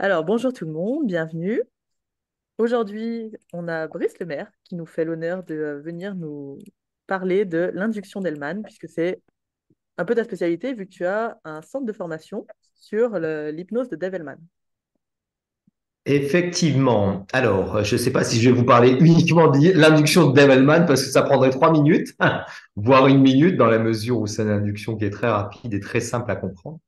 Alors, bonjour tout le monde, bienvenue. Aujourd'hui, on a Brice Lemaire qui nous fait l'honneur de venir nous parler de l'induction d'Hellman, puisque c'est un peu ta spécialité, vu que tu as un centre de formation sur l'hypnose de Dave Hellman. Effectivement. Alors, je ne sais pas si je vais vous parler uniquement de l'induction de Develman parce que ça prendrait 3 minutes, voire une minute, dans la mesure où c'est une induction qui est très rapide et très simple à comprendre.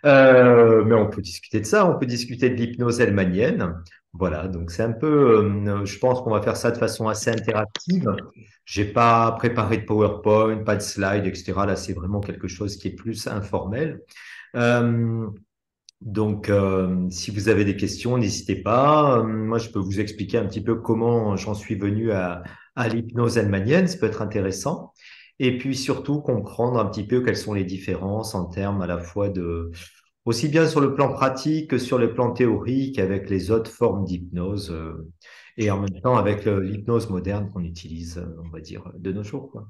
Mais on peut discuter de ça, on peut discuter de l'hypnose hellmanienne. Voilà, donc c'est un peu, je pense qu'on va faire ça de façon assez interactive. J'ai pas préparé de PowerPoint, pas de slide, etc. Là, c'est vraiment quelque chose qui est plus informel. Euh, si vous avez des questions, n'hésitez pas. Moi, je peux vous expliquer un petit peu comment j'en suis venu à l'hypnose hellmanienne. Ça peut être intéressant. Et puis surtout comprendre un petit peu quelles sont les différences en termes à la fois aussi bien sur le plan pratique que sur le plan théorique avec les autres formes d'hypnose, et en même temps avec l'hypnose moderne qu'on utilise, on va dire, de nos jours, quoi.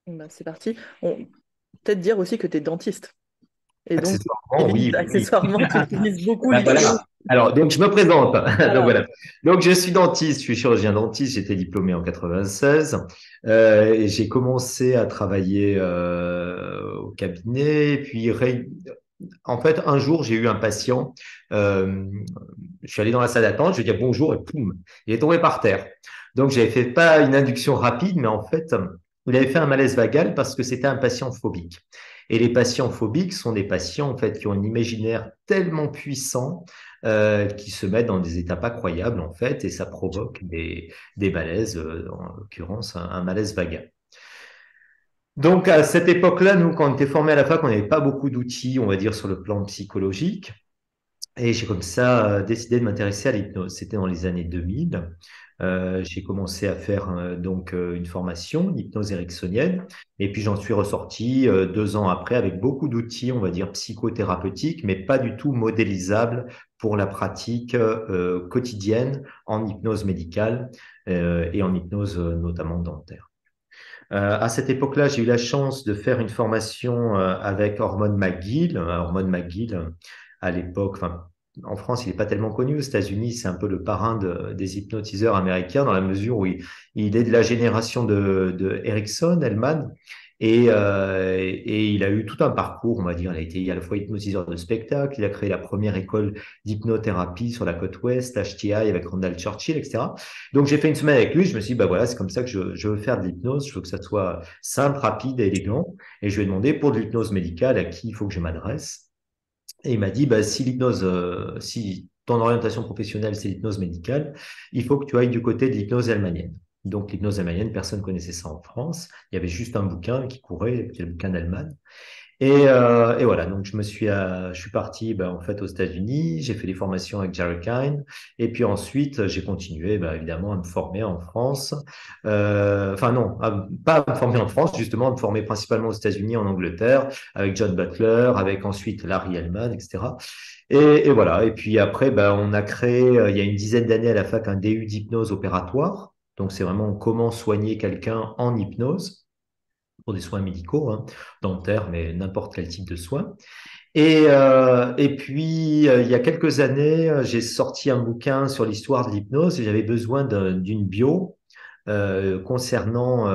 Ben, c'est parti. On peut-être dire aussi que tu es dentiste. Et donc, Accessoirement, oui, oui, oui. accessoirement, tu utilises beaucoup Ben l'hypnose. voilà. Alors, donc, je me présente. Donc, Voilà. voilà. Donc, je suis dentiste, je suis chirurgien dentiste, j'étais diplômé en 96. Et j'ai commencé à travailler au cabinet. Et puis, en fait, un jour, j'ai eu un patient. euh, je suis allé dans la salle d'attente, je lui ai dit bonjour et poum, il est tombé par terre. Donc, j'avais fait pas une induction rapide, mais en fait, il avait fait un malaise vagal parce que c'était un patient phobique. Et les patients phobiques sont des patients en fait qui ont un imaginaire tellement puissant qui se mettent dans des états pas croyables en fait, et ça provoque des malaises, en l'occurrence un malaise vagal. Donc à cette époque-là, nous, quand on était formés à la fac, on n'avait pas beaucoup d'outils, on va dire, sur le plan psychologique. Et j'ai comme ça décidé de m'intéresser à l'hypnose. C'était dans les années 2000. J'ai commencé à faire une formation, l'hypnose ericksonienne, et puis j'en suis ressorti 2 ans après avec beaucoup d'outils, on va dire psychothérapeutiques, mais pas du tout modélisables pour la pratique quotidienne en hypnose médicale et en hypnose notamment dentaire. À cette époque-là, j'ai eu la chance de faire une formation avec Hormone McGill. Hormone McGill, à l'époque, enfin, en France, il n'est pas tellement connu. Aux États-Unis, c'est un peu le parrain des hypnotiseurs américains dans la mesure où il est de la génération de Erickson, Hellman. Et il a eu tout un parcours, on va dire. Il a été à la fois hypnotiseur de spectacle, il a créé la première école d'hypnothérapie sur la côte ouest, HTI avec Randall Churchill, etc. Donc, j'ai fait une semaine avec lui. Je me suis dit, bah voilà, c'est comme ça que je veux faire de l'hypnose. Je veux que ça soit simple, rapide et élégant. Et je lui ai demandé pour de l'hypnose médicale à qui il faut que je m'adresse. Et il m'a dit, bah, si ton orientation professionnelle, c'est l'hypnose médicale, il faut que tu ailles du côté de l'hypnose hellmanienne. Donc, l'hypnose hellmanienne, personne ne connaissait ça en France. Il y avait juste un bouquin qui courait, qui est le bouquin d'Hellman. Et voilà, donc je suis parti en fait aux États-Unis, j'ai fait des formations avec Jerry Kine, et puis ensuite j'ai continué évidemment à me former en France. Enfin non, pas à me former en France, justement à me former principalement aux États-Unis, en Angleterre, avec John Butler, avec ensuite Larry Hellman, etc. Et voilà, et puis après on a créé il y a une dizaine d'années à la fac un DU d'hypnose opératoire. Donc c'est vraiment comment soigner quelqu'un en hypnose pour des soins médicaux, hein, dentaires, mais n'importe quel type de soins. Et puis, il y a quelques années, j'ai sorti un bouquin sur l'histoire de l'hypnose et j'avais besoin d'une bio concernant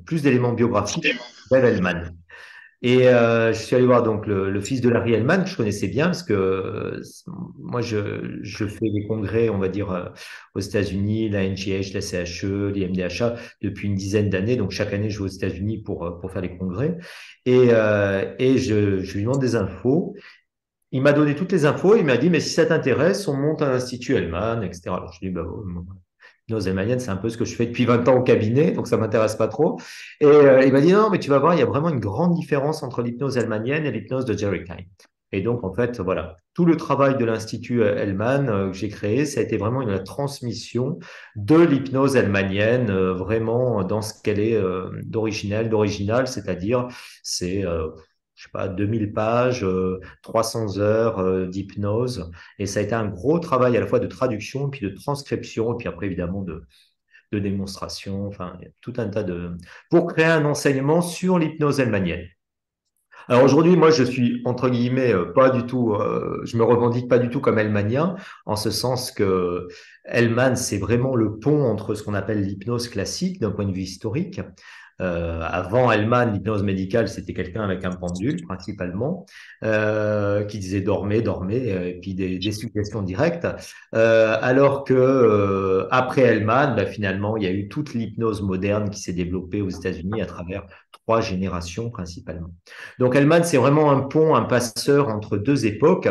plus d'éléments biographiques d'Evelman. Je suis allé voir donc le fils de Larry Hellman, que je connaissais bien, parce que moi, je fais des congrès, on va dire, aux États-Unis, la NGH, la CHE, l'IMDHA, depuis une dizaine d'années. Donc, chaque année, je vais aux États-Unis pour faire les congrès. Je lui demande des infos. Il m'a donné toutes les infos. Il m'a dit, mais si ça t'intéresse, on monte un institut Hellman, etc. Alors, je dis, bah, bon, l'hypnose hellmanienne, c'est un peu ce que je fais depuis 20 ans au cabinet, donc ça m'intéresse pas trop. Il m'a dit, non, mais tu vas voir, il y a vraiment une grande différence entre l'hypnose hellmanienne et l'hypnose de Jerry Kine. Et donc, en fait, voilà, tout le travail de l'Institut Hellman que j'ai créé, ça a été vraiment la transmission de l'hypnose hellmanienne, vraiment dans ce qu'elle est d'original, c'est-à-dire c'est, je sais pas, 2000 pages, 300 heures d'hypnose. Et ça a été un gros travail à la fois de traduction, puis de transcription, et puis après, évidemment, de démonstration. Enfin, il y a tout un tas pour créer un enseignement sur l'hypnose hellmanienne. Alors aujourd'hui, moi, je suis entre guillemets pas du tout, je me revendique pas du tout comme hellmanien, en ce sens que Hellman, c'est vraiment le pont entre ce qu'on appelle l'hypnose classique d'un point de vue historique. Avant Hellman, l'hypnose médicale, c'était quelqu'un avec un pendule principalement, qui disait dormez, dormez, et puis des suggestions directes. Alors que après Hellman, bah, finalement, il y a eu toute l'hypnose moderne qui s'est développée aux États-Unis à travers trois générations principalement. Donc Hellman, c'est vraiment un pont, un passeur entre deux époques.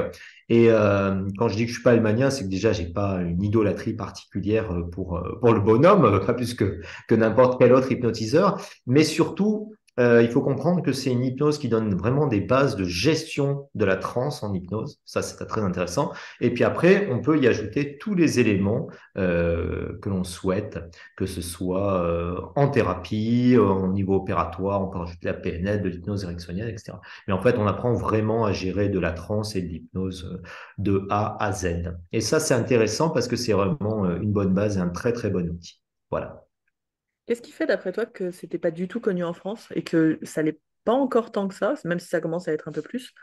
Et quand je dis que je suis pas hellmanien, c'est que déjà j'ai pas une idolâtrie particulière pour le bonhomme, pas plus que n'importe quel autre hypnotiseur. Mais surtout, il faut comprendre que c'est une hypnose qui donne vraiment des bases de gestion de la transe en hypnose. Ça, c'est très intéressant. Et puis après, on peut y ajouter tous les éléments que l'on souhaite, que ce soit en thérapie, au niveau opératoire, on peut rajouter la PNL, de l'hypnose ericksonienne, etc. Mais en fait, on apprend vraiment à gérer de la transe et de l'hypnose de A à Z. Et ça, c'est intéressant parce que c'est vraiment une bonne base et un très, très bon outil. Voilà. Qu'est-ce qui fait, d'après toi, que c'était pas du tout connu en France et que ça l'est pas encore tant que ça, même si ça commence à être un peu plus,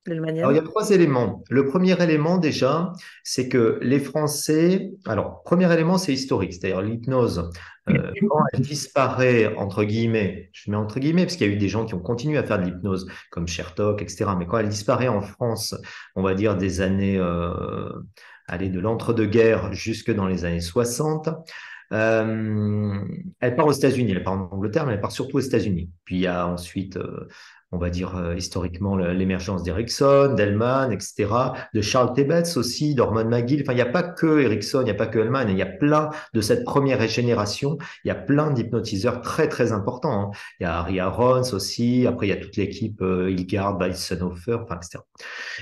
Alors, il y l'Hellmanienne? a trois éléments. Le premier élément, déjà, c'est que les Français. Alors, premier élément, c'est historique, c'est-à-dire l'hypnose. Quand elle disparaît, entre guillemets, je mets entre guillemets, parce qu'il y a eu des gens qui ont continué à faire de l'hypnose, comme Chertok, etc. Mais quand elle disparaît en France, on va dire des années, allez, de l'entre-deux-guerres jusque dans les années 60, euh, elle part aux États-Unis, elle part en Angleterre, mais elle part surtout aux États-Unis. Puis il y a ensuite, on va dire historiquement, l'émergence d'Erickson, d'Hellman, etc., de Charles Tebetz aussi, d'Ormond McGill. Enfin, il n'y a pas que Erickson, il n'y a pas que Hellman, il y a plein de cette première génération, il y a plein d'hypnotiseurs très, très importants, hein. Il y a Harry Arons aussi, après il y a toute l'équipe Hilgard, Weissenhofer, enfin, etc.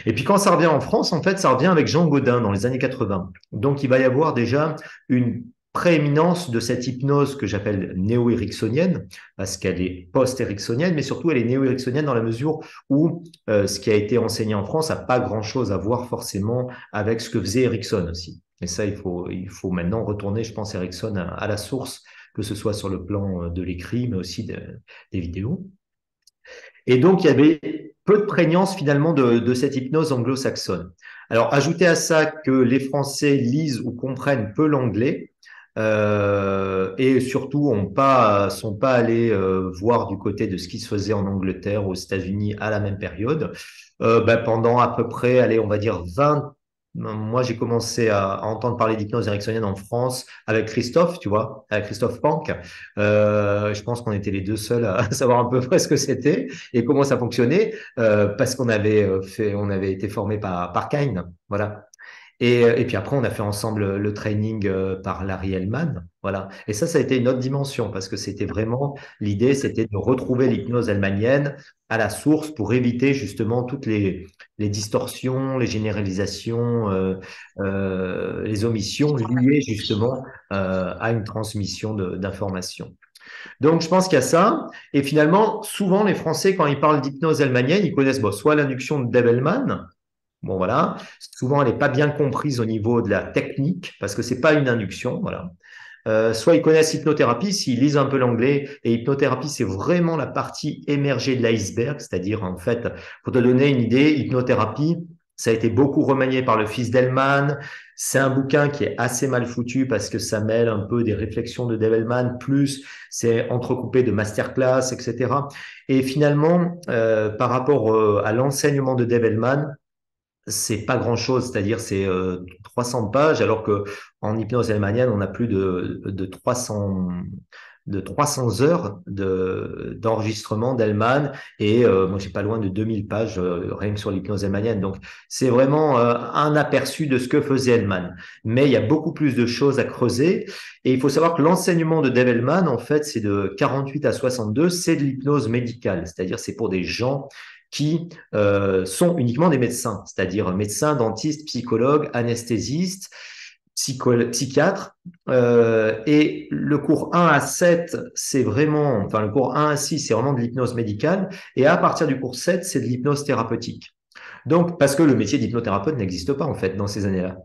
Et puis quand ça revient en France, en fait, ça revient avec Jean Gaudin dans les années 80. Donc il va y avoir déjà une prééminence de cette hypnose que j'appelle néo-ericksonienne, parce qu'elle est post-ericksonienne, mais surtout elle est néo-ericksonienne dans la mesure où ce qui a été enseigné en France n'a pas grand-chose à voir forcément avec ce que faisait Erickson aussi. Et ça, il faut maintenant retourner, je pense, Erickson à la source, que ce soit sur le plan de l'écrit, mais aussi des vidéos. Et donc, il y avait peu de prégnance finalement de cette hypnose anglo-saxonne. Alors, ajoutez à ça que les Français lisent ou comprennent peu l'anglais et surtout sont pas allés voir du côté de ce qui se faisait en Angleterre, aux États-Unis à la même période. Pendant à peu près, allez, on va dire 20. Moi, j'ai commencé à entendre parler d'hypnose ericksonienne en France avec Christophe, tu vois, avec Christophe Pank. Je pense qu'on était les deux seuls à savoir à peu près ce que c'était et comment ça fonctionnait, parce qu'on avait on avait été formé par Kine, voilà. Et puis après, on a fait ensemble le training par Larry Hellman, voilà. Et ça a été une autre dimension parce que c'était vraiment l'idée, c'était de retrouver l'hypnose hellmanienne à la source pour éviter justement toutes les distorsions, les généralisations, les omissions liées justement à une transmission d'informations. Donc, je pense qu'il y a ça. Et finalement, souvent, les Français, quand ils parlent d'hypnose hellmanienne, ils connaissent bon, soit l'induction de Dave Hellman. Bon, voilà. Souvent, elle n'est pas bien comprise au niveau de la technique parce que c'est pas une induction. Voilà. Soit ils connaissent hypnothérapie s'ils lisent un peu l'anglais. Et hypnothérapie, c'est vraiment la partie émergée de l'iceberg. C'est-à-dire, en fait, pour te donner une idée, hypnothérapie, ça a été beaucoup remanié par le fils d'Hellman. C'est un bouquin qui est assez mal foutu parce que ça mêle un peu des réflexions de Dave Hellman, plus c'est entrecoupé de masterclass, etc. Et finalement, par rapport à l'enseignement de Dave Hellman, c'est pas grand-chose, c'est-à-dire c'est 300 pages, alors que en hypnose hellmanienne, on a plus de 300 heures d'enregistrement d'Hellman et moi j'ai pas loin de 2000 pages rien que sur l'hypnose hellmanienne. Donc c'est vraiment un aperçu de ce que faisait Hellman. Mais il y a beaucoup plus de choses à creuser et il faut savoir que l'enseignement de Dave Hellman, en fait, c'est de 48 à 62, c'est de l'hypnose médicale, c'est-à-dire c'est pour des gens qui sont uniquement des médecins, c'est-à-dire médecins, dentistes, psychologues, anesthésistes, psychiatres. Et le cours 1 à 7, c'est vraiment, enfin le cours 1 à 6, c'est vraiment de l'hypnose médicale. Et à partir du cours 7, c'est de l'hypnose thérapeutique. Donc, parce que le métier d'hypnothérapeute n'existe pas en fait dans ces années-là.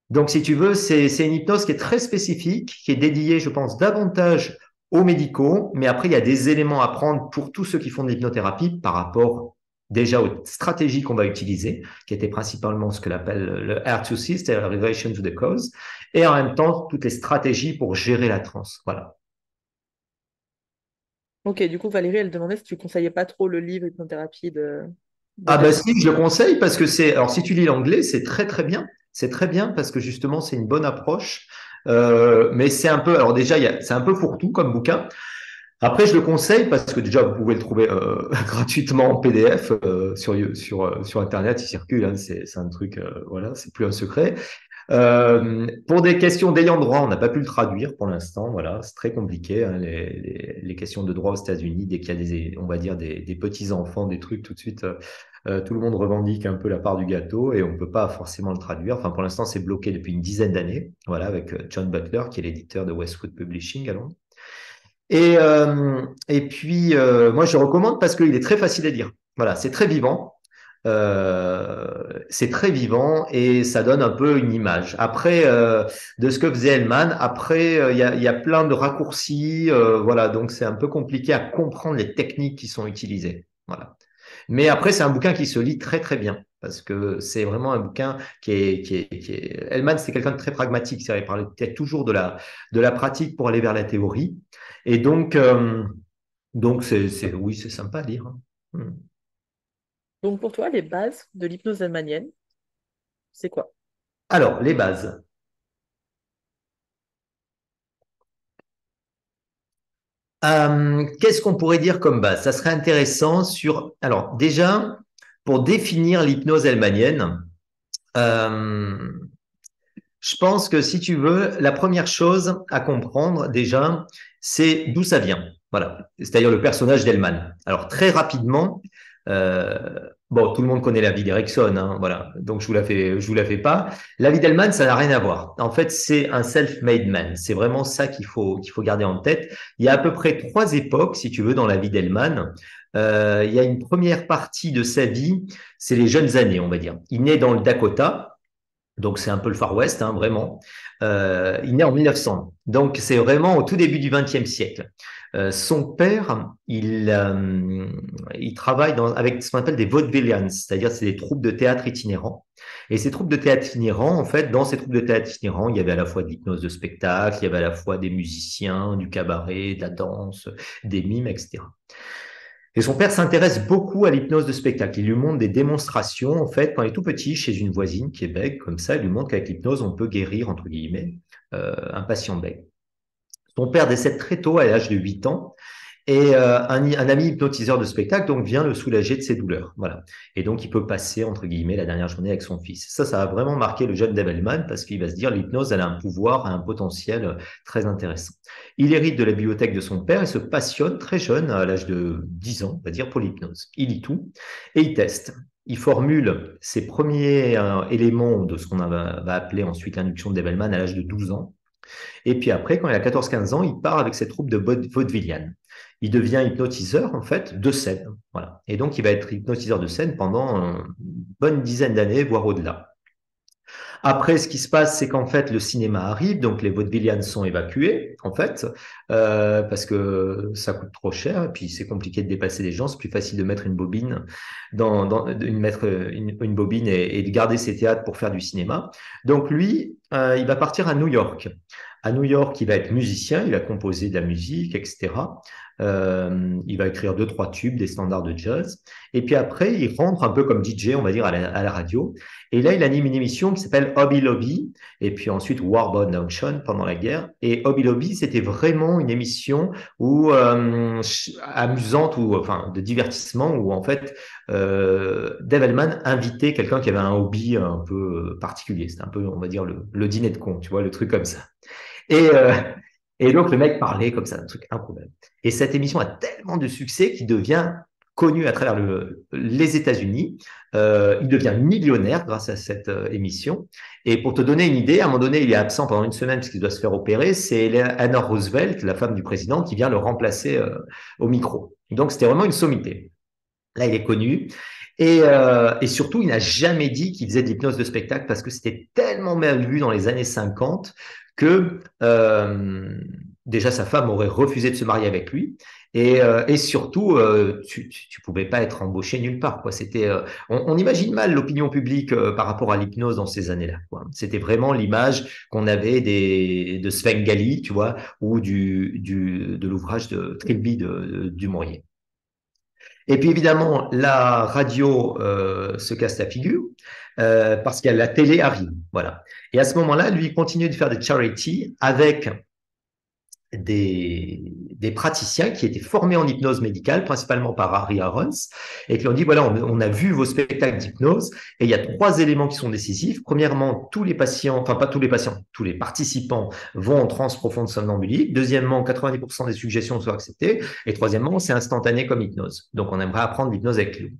Donc, si tu veux, c'est une hypnose qui est très spécifique, qui est dédiée, je pense, davantage aux médicaux, mais après, il y a des éléments à prendre pour tous ceux qui font de l'hypnothérapie par rapport déjà aux stratégies qu'on va utiliser, qui étaient principalement ce que l'on appelle le R2C, c'est-à-dire Relation to the Cause, et en même temps, toutes les stratégies pour gérer la transe. Voilà. Ok, du coup, Valérie, elle demandait si tu conseillais pas trop le livre Hypnothérapie de Ah bah Delman. si, je le conseille parce que c'est, alors si tu lis l'anglais, c'est très très bien. C'est très bien parce que justement, c'est une bonne approche. Mais c'est un peu, alors déjà, c'est un peu fourre-tout comme bouquin. Après, je le conseille parce que déjà, vous pouvez le trouver gratuitement en PDF sur Internet, il circule, hein, c'est un truc, voilà, c'est plus un secret. Pour des questions d'ayant droit, on n'a pas pu le traduire pour l'instant. Voilà, c'est très compliqué, hein, les questions de droit aux États-Unis. Dès qu'il y a on va dire des petits enfants, des trucs, tout de suite, tout le monde revendique un peu la part du gâteau et on peut pas forcément le traduire. Enfin, pour l'instant, c'est bloqué depuis une dizaine d'années. Voilà, avec John Butler, qui est l'éditeur de Westwood Publishing à Londres. Et puis, moi, je le recommande parce qu'il est très facile à lire. Voilà, c'est très vivant. C'est très vivant et ça donne un peu une image. Après, de ce que faisait Hellman, après, il y a plein de raccourcis. Voilà, donc c'est un peu compliqué à comprendre les techniques qui sont utilisées. Voilà. Mais après, c'est un bouquin qui se lit très, très bien. Parce que c'est vraiment un bouquin Hellman, c'est quelqu'un de très pragmatique. Il parlait peut-être toujours de la pratique pour aller vers la théorie. Et donc oui, c'est sympa à lire, hein. Hmm. Donc, pour toi, les bases de l'hypnose delmanienne, c'est quoi? Alors, les bases. Qu'est-ce qu'on pourrait dire comme base? Ça serait intéressant sur. Alors, déjà, pour définir l'hypnose hellmanienne, euh, je pense que si tu veux, la première chose à comprendre déjà, c'est d'où ça vient. Voilà, c'est-à-dire le personnage d'Hellman. Alors très rapidement, euh, bon, tout le monde connaît la vie d'Erickson, hein, voilà, donc je vous la fais pas. La vie d'Hellman, ça n'a rien à voir. En fait, c'est un self-made man. C'est vraiment ça qu'il faut garder en tête. Il y a à peu près trois époques, si tu veux, dans la vie d'Hellman. Il y a une première partie de sa vie, c'est les jeunes années, on va dire. Il naît dans le Dakota. Donc c'est un peu le Far West, hein, vraiment. Il naît en 1900. Donc c'est vraiment au tout début du XXe siècle. Son père, il travaille avec ce qu'on appelle des vaudevillians, c'est-à-dire c'est des troupes de théâtre itinérants. Et ces troupes de théâtre itinérants, en fait, dans ces troupes de théâtre itinérants, il y avait à la fois de l'hypnose de spectacle, il y avait à la fois des musiciens, du cabaret, de la danse, des mimes, etc. Et son père s'intéresse beaucoup à l'hypnose de spectacle. Il lui montre des démonstrations, en fait, quand il est tout petit, chez une voisine qui est bègue, comme ça, il lui montre qu'avec l'hypnose, on peut guérir, entre guillemets, un patient bègue. Son père décède très tôt, à l'âge de 8 ans, et un ami hypnotiseur de spectacle donc vient le soulager de ses douleurs. Voilà. Et donc, il peut passer, entre guillemets, la dernière journée avec son fils. Ça a vraiment marqué le jeune Develman parce qu'il va se dire l'hypnose, elle a un pouvoir, un potentiel très intéressant. Il hérite de la bibliothèque de son père et se passionne très jeune, à l'âge de 10 ans, on va dire, pour l'hypnose. Il lit tout et il teste. Il formule ses premiers éléments de ce qu'on va appeler ensuite l'induction de Develman à l'âge de 12 ans. Et puis après, quand il a 14-15 ans, il part avec cette troupe de vaudevillians. Il devient hypnotiseur, en fait, de scène. Voilà. Et donc, il va être hypnotiseur de scène pendant une bonne dizaine d'années, voire au-delà. Après, ce qui se passe, c'est qu'en fait, le cinéma arrive, donc les vaudevillians sont évacués, en fait, parce que ça coûte trop cher, et puis c'est compliqué de déplacer les gens, c'est plus facile de mettre une bobine mettre une bobine et de garder ses théâtres pour faire du cinéma. Donc lui, il va partir à New York. À New York, il va être musicien, il va composer de la musique, etc. Il va écrire deux, trois tubes, des standards de jazz. Et puis après, il rentre un peu comme DJ, on va dire, à la radio. Et là, il anime une émission qui s'appelle Hobby Lobby, et puis ensuite Warborn Junction pendant la guerre. Et Hobby Lobby, c'était vraiment une émission amusante ou enfin de divertissement où en fait Devilman invitait quelqu'un qui avait un hobby un peu particulier. C'était un peu, on va dire, le dîner de con, tu vois, le truc comme ça. Et, euh, et donc, le mec parlait comme ça, un truc improbable. Et cette émission a tellement de succès qu'il devient connu à travers les États-Unis. Il devient millionnaire grâce à cette émission. Et pour te donner une idée, à un moment donné, il est absent pendant une semaine parce qu'il doit se faire opérer. C'est Eleanor Roosevelt, la femme du président, qui vient le remplacer au micro. Donc, c'était vraiment une sommité. Là, il est connu. Et surtout, il n'a jamais dit qu'il faisait de l'hypnose de spectacle parce que c'était tellement mal vu dans les années 50 que déjà sa femme aurait refusé de se marier avec lui. Et surtout, tu pouvais pas être embauché nulle part, quoi. On imagine mal l'opinion publique par rapport à l'hypnose dans ces années-là, quoi. C'était vraiment l'image qu'on avait de Svengali, tu vois, ou de l'ouvrage de Trilby du Maurier. Et puis évidemment, la radio se casse la figure parce que la télé arrive, voilà. Et à ce moment-là, lui, il continue de faire des charity avec des praticiens qui étaient formés en hypnose médicale, principalement par Harry Arons, et qui lui ont dit, voilà, on a vu vos spectacles d'hypnose, et il y a trois éléments qui sont décisifs. Premièrement, tous les patients, enfin pas tous les patients, tous les participants vont en transe profonde somnambulique. Deuxièmement, 90% des suggestions sont acceptées. Et troisièmement, c'est instantané comme hypnose. Donc, on aimerait apprendre l'hypnose avec lui.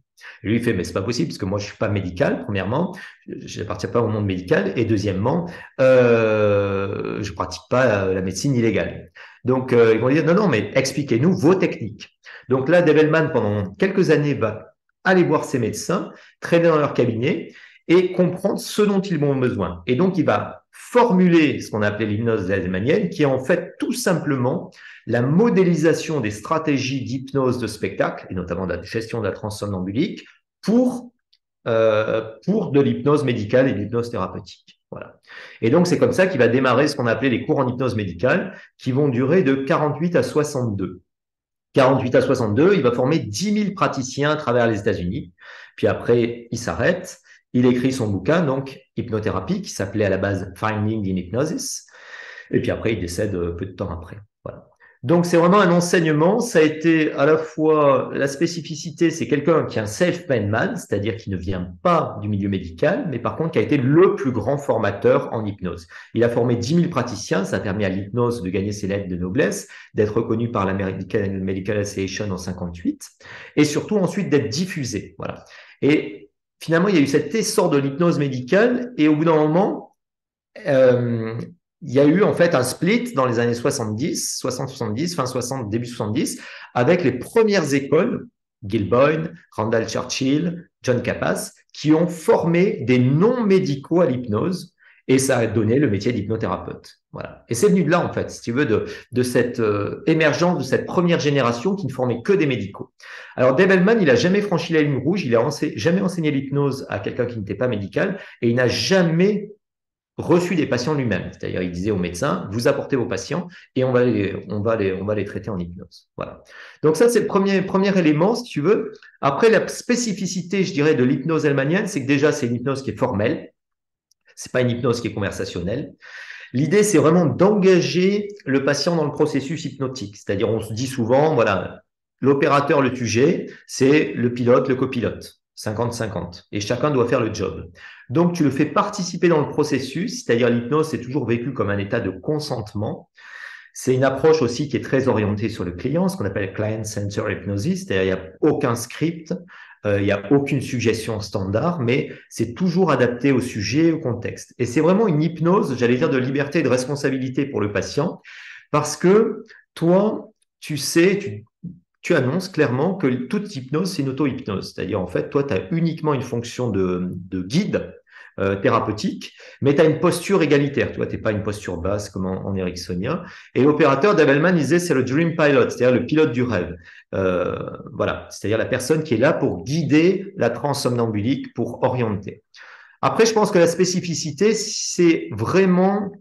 Et lui, il fait, mais c'est pas possible, parce que moi, je suis pas médical, premièrement, je n'appartiens pas au monde médical, et deuxièmement, je pratique pas la médecine illégale. Donc, ils vont dire, non, non, mais expliquez-nous vos techniques. Donc là, Develman, pendant quelques années, va aller voir ses médecins, traîner dans leur cabinet et comprendre ce dont ils ont besoin. Et donc, il va formuler ce qu'on appelait l'hypnose develmanienne, qui est en fait tout simplement la modélisation des stratégies d'hypnose de spectacle, et notamment de la gestion de la transe somnambulique, pour de l'hypnose médicale et de l'hypnose thérapeutique. Voilà. Et donc, c'est comme ça qu'il va démarrer ce qu'on appelait les cours en hypnose médicale, qui vont durer de 48 à 62. 48 à 62, il va former 10 000 praticiens à travers les États-Unis. Puis après, il s'arrête. Il écrit son bouquin, donc Hypnothérapie, qui s'appelait à la base Finding in Hypnosis. Et puis après, il décède peu de temps après. Voilà. Donc, c'est vraiment un enseignement. Ça a été à la fois la spécificité, c'est quelqu'un qui est un self-made man, c'est-à-dire qui ne vient pas du milieu médical, mais par contre qui a été le plus grand formateur en hypnose. Il a formé 10 000 praticiens, ça a permis à l'hypnose de gagner ses lettres de noblesse, d'être reconnu par l'American Medical Association en 58, et surtout ensuite d'être diffusé. Voilà. Et finalement, il y a eu cet essor de l'hypnose médicale, et au bout d'un moment, il y a eu en fait un split dans les années 70, 60-70, fin 60, début 70, avec les premières écoles, Gil Boyne, Randall Churchill, John Kappas, qui ont formé des non-médicaux à l'hypnose, et ça a donné le métier d'hypnothérapeute. Voilà. Et c'est venu de là, en fait, si tu veux, de cette émergence de cette première génération qui ne formait que des médicaux. Alors, Dave Hellman, il n'a jamais franchi la ligne rouge, il n'a jamais enseigné l'hypnose à quelqu'un qui n'était pas médical, et il n'a jamais reçu des patients lui-même. C'est-à-dire, il disait aux médecins, vous apportez vos patients et on va les traiter en hypnose. Voilà. Donc ça, c'est le premier élément, si tu veux. Après, la spécificité, je dirais, de l'hypnose hellmanienne, c'est que déjà, c'est une hypnose qui est formelle. C'est pas une hypnose qui est conversationnelle. L'idée, c'est vraiment d'engager le patient dans le processus hypnotique. C'est-à-dire, on se dit souvent, voilà, l'opérateur, le sujet, c'est le pilote, le copilote. 50-50. Et chacun doit faire le job. Donc, tu le fais participer dans le processus, c'est-à-dire l'hypnose, c'est toujours vécu comme un état de consentement. C'est une approche aussi qui est très orientée sur le client, ce qu'on appelle client-centered hypnosis, c'est-à-dire il n'y a aucun script, il n'y a aucune suggestion standard, mais c'est toujours adapté au sujet, au contexte. Et c'est vraiment une hypnose, j'allais dire, de liberté et de responsabilité pour le patient, parce que toi, tu sais, tu annonces clairement que toute hypnose, c'est une auto-hypnose. C'est-à-dire, en fait, toi, tu as uniquement une fonction de guide thérapeutique, mais tu as une posture égalitaire. Tu vois, tu n'es pas une posture basse comme en ericksonien. Et l'opérateur, Dave Hellman, disait, c'est le dream pilot, c'est-à-dire le pilote du rêve. Voilà, c'est-à-dire la personne qui est là pour guider la transe somnambulique, pour orienter. Après, je pense que la spécificité, c'est vraiment...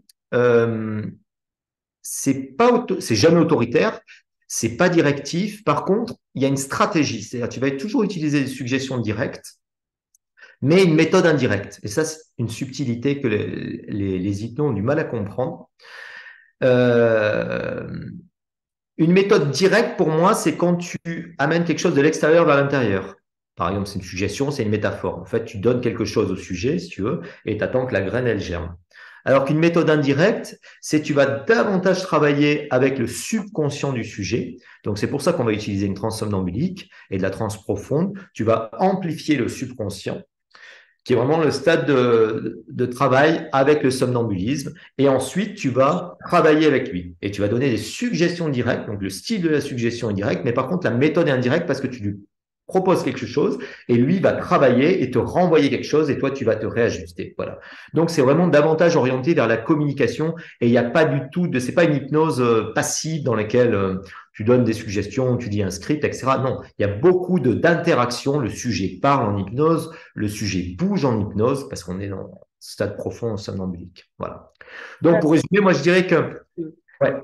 c'est jamais autoritaire, c'est pas directif. Par contre, il y a une stratégie. C'est-à-dire, tu vas toujours utiliser des suggestions directes, mais une méthode indirecte. Et ça, c'est une subtilité que les hypnos ont du mal à comprendre. Euh, une méthode directe, pour moi, c'est quand tu amènes quelque chose de l'extérieur vers l'intérieur. Par exemple, c'est une suggestion, c'est une métaphore. En fait, tu donnes quelque chose au sujet, si tu veux, et tu attends que la graine, elle germe. Alors qu'une méthode indirecte, c'est tu vas davantage travailler avec le subconscient du sujet. Donc, c'est pour ça qu'on va utiliser une transe somnambulique et de la transe profonde. Tu vas amplifier le subconscient, qui est vraiment le stade de travail avec le somnambulisme. Et ensuite, tu vas travailler avec lui. Et tu vas donner des suggestions directes. Donc, le style de la suggestion est direct, mais par contre, la méthode est indirecte parce que tu lui propose quelque chose et lui va travailler et te renvoyer quelque chose et toi, tu vas te réajuster. Voilà. Donc, c'est vraiment davantage orienté vers la communication et il n'y a pas du tout c'est pas une hypnose passive dans laquelle tu donnes des suggestions, tu dis un script, etc. Non, il y a beaucoup d'interactions. Le sujet parle en hypnose, le sujet bouge en hypnose parce qu'on est dans un stade profond somnambulique. Voilà. Donc, Ah, pour résumer, moi, je dirais que, ouais.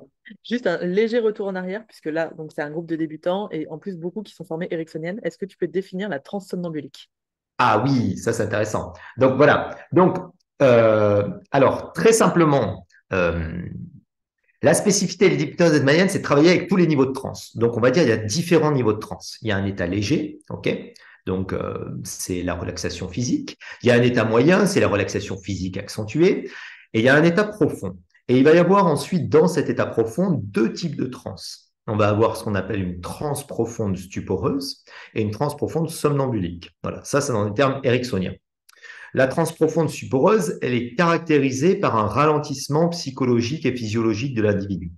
juste un léger retour en arrière, puisque là, donc c'est un groupe de débutants et en plus beaucoup qui sont formés ericksoniennes. Est-ce que tu peux définir la transe somnambulique? Ah oui, ça c'est intéressant. Donc voilà. Donc, alors très simplement, la spécificité de l'hypnose edmanienne, c'est de travailler avec tous les niveaux de transe. Donc on va dire il y a différents niveaux de transe. Il y a un état léger, ok. Donc c'est la relaxation physique. Il y a un état moyen, c'est la relaxation physique accentuée. Et il y a un état profond. Et il va y avoir ensuite dans cet état profond deux types de transe. On va avoir ce qu'on appelle une transe profonde stuporeuse et une transe profonde somnambulique. Voilà, ça c'est dans les termes ericksoniens. La transe profonde stuporeuse, elle est caractérisée par un ralentissement psychologique et physiologique de l'individu.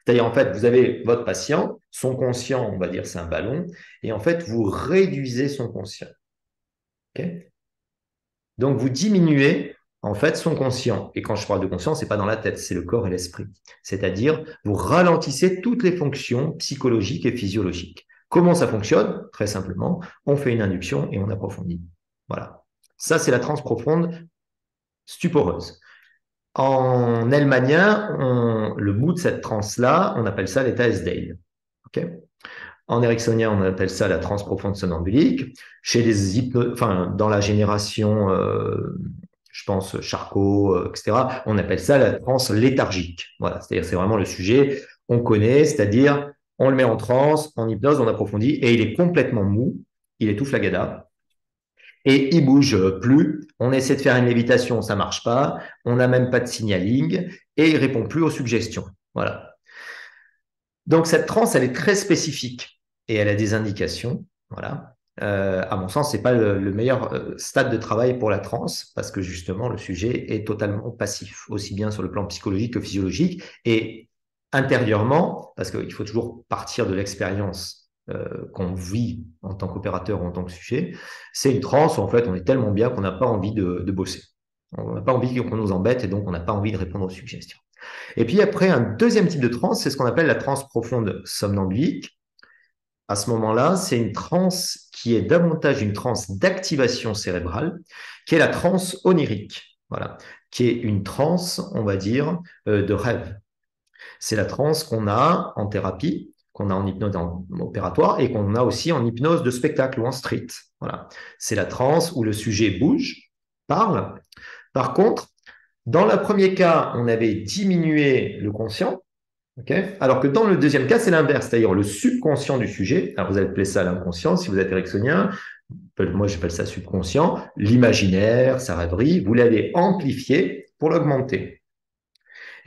C'est-à-dire, en fait, vous avez votre patient, son conscient, on va dire, c'est un ballon, et en fait, vous réduisez son conscient. Okay. Donc, vous diminuez, en fait, son conscient. Et quand je parle de conscient, c'est pas dans la tête, c'est le corps et l'esprit. C'est-à-dire, vous ralentissez toutes les fonctions psychologiques et physiologiques. Comment ça fonctionne? Très simplement, on fait une induction et on approfondit. Voilà. Ça, c'est la transe profonde stuporeuse. En Hellmanien, le bout de cette transe-là, on appelle ça l'état Esdale. Okay. En ericksonien, on appelle ça la transe profonde somnambulique. Chez les enfin, dans la génération, je pense, Charcot, etc., on appelle ça la transe léthargique. Voilà, c'est-à-dire c'est vraiment le sujet, on connaît, c'est-à-dire on le met en transe, en hypnose, on approfondit, et il est complètement mou, il est tout flagada, et il bouge plus. On essaie de faire une lévitation, ça marche pas. On n'a même pas de signaling et il répond plus aux suggestions. Voilà. Donc cette transe, elle est très spécifique et elle a des indications. Voilà. À mon sens, c'est pas le meilleur stade de travail pour la transe parce que justement le sujet est totalement passif, aussi bien sur le plan psychologique que physiologique et intérieurement, parce qu'il faut toujours partir de l'expérience qu'on vit en tant qu'opérateur ou en tant que sujet. C'est une transe où en fait on est tellement bien qu'on n'a pas envie de bosser. On n'a pas envie qu'on nous embête et donc on n'a pas envie de répondre aux suggestions. Et puis après, un deuxième type de transe, c'est ce qu'on appelle la transe profonde somnambulique. À ce moment-là, c'est une transe qui est davantage une transe d'activation cérébrale, qui est la transe onirique, voilà, qui est une transe, on va dire, de rêve. C'est la transe qu'on a en thérapie, qu'on a en hypnose opératoire et qu'on a aussi en hypnose de spectacle ou en street. Voilà. C'est la transe où le sujet bouge, parle. Par contre, dans le premier cas, on avait diminué le conscient, okay, alors que dans le deuxième cas, c'est l'inverse, c'est-à-dire le subconscient du sujet. Alors vous appelez ça l'inconscient si vous êtes ericksonien. Moi, j'appelle ça subconscient. L'imaginaire, sa rêverie, vous l'avez amplifié pour l'augmenter.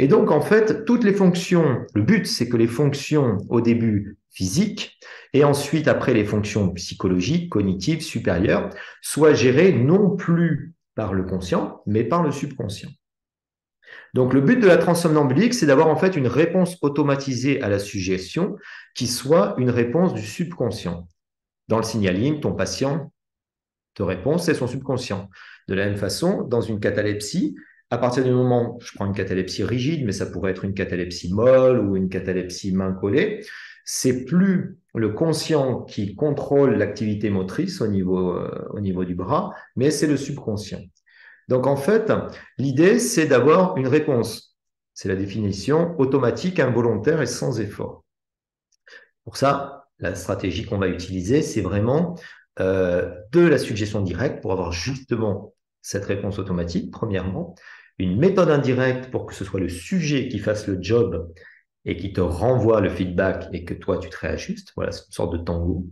Et donc, en fait, toutes les fonctions, le but, c'est que les fonctions, au début, physiques, et ensuite, après, les fonctions psychologiques, cognitives, supérieures, soient gérées non plus par le conscient, mais par le subconscient. Donc, le but de la transe somnambulique, c'est d'avoir en fait une réponse automatisée à la suggestion qui soit une réponse du subconscient. Dans le signaling, ton patient te répond, c'est son subconscient. De la même façon, dans une catalepsie, à partir du moment, je prends une catalepsie rigide, mais ça pourrait être une catalepsie molle ou une catalepsie main collée, c'est plus le conscient qui contrôle l'activité motrice au niveau du bras, mais c'est le subconscient. Donc en fait, l'idée, c'est d'avoir une réponse. C'est la définition automatique, involontaire et sans effort. Pour ça, la stratégie qu'on va utiliser, c'est vraiment de la suggestion directe pour avoir justement cette réponse automatique, premièrement. Une méthode indirecte pour que ce soit le sujet qui fasse le job et qui te renvoie le feedback et que toi, tu te réajustes. Voilà, c'est une sorte de tango.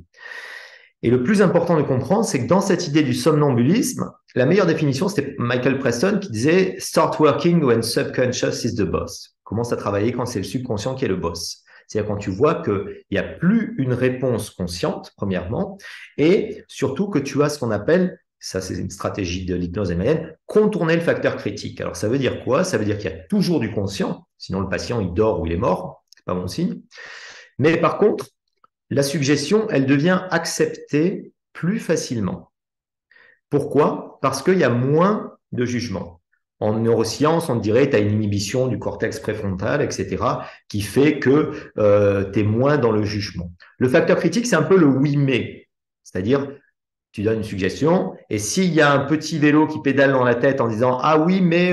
Et le plus important de comprendre, c'est que dans cette idée du somnambulisme, la meilleure définition, c'était Michael Preston qui disait « Start working when subconscious is the boss ». Commence à travailler quand c'est le subconscient qui est le boss. C'est-à-dire quand tu vois qu'il n'y a plus une réponse consciente, premièrement, et surtout que tu as ce qu'on appelle, ça c'est une stratégie de l'hypnose hélmanienne, contourner le facteur critique. Alors ça veut dire quoi? Ça veut dire qu'il y a toujours du conscient, sinon le patient il dort ou il est mort, c'est pas bon signe. Mais par contre, la suggestion, elle devient acceptée plus facilement. Pourquoi? Parce qu'il y a moins de jugement. En neurosciences, on dirait tu as une inhibition du cortex préfrontal, etc., qui fait que tu es moins dans le jugement. Le facteur critique, c'est un peu le oui mais, c'est-à-dire tu donnes une suggestion et s'il y a un petit vélo qui pédale dans la tête en disant ah oui mais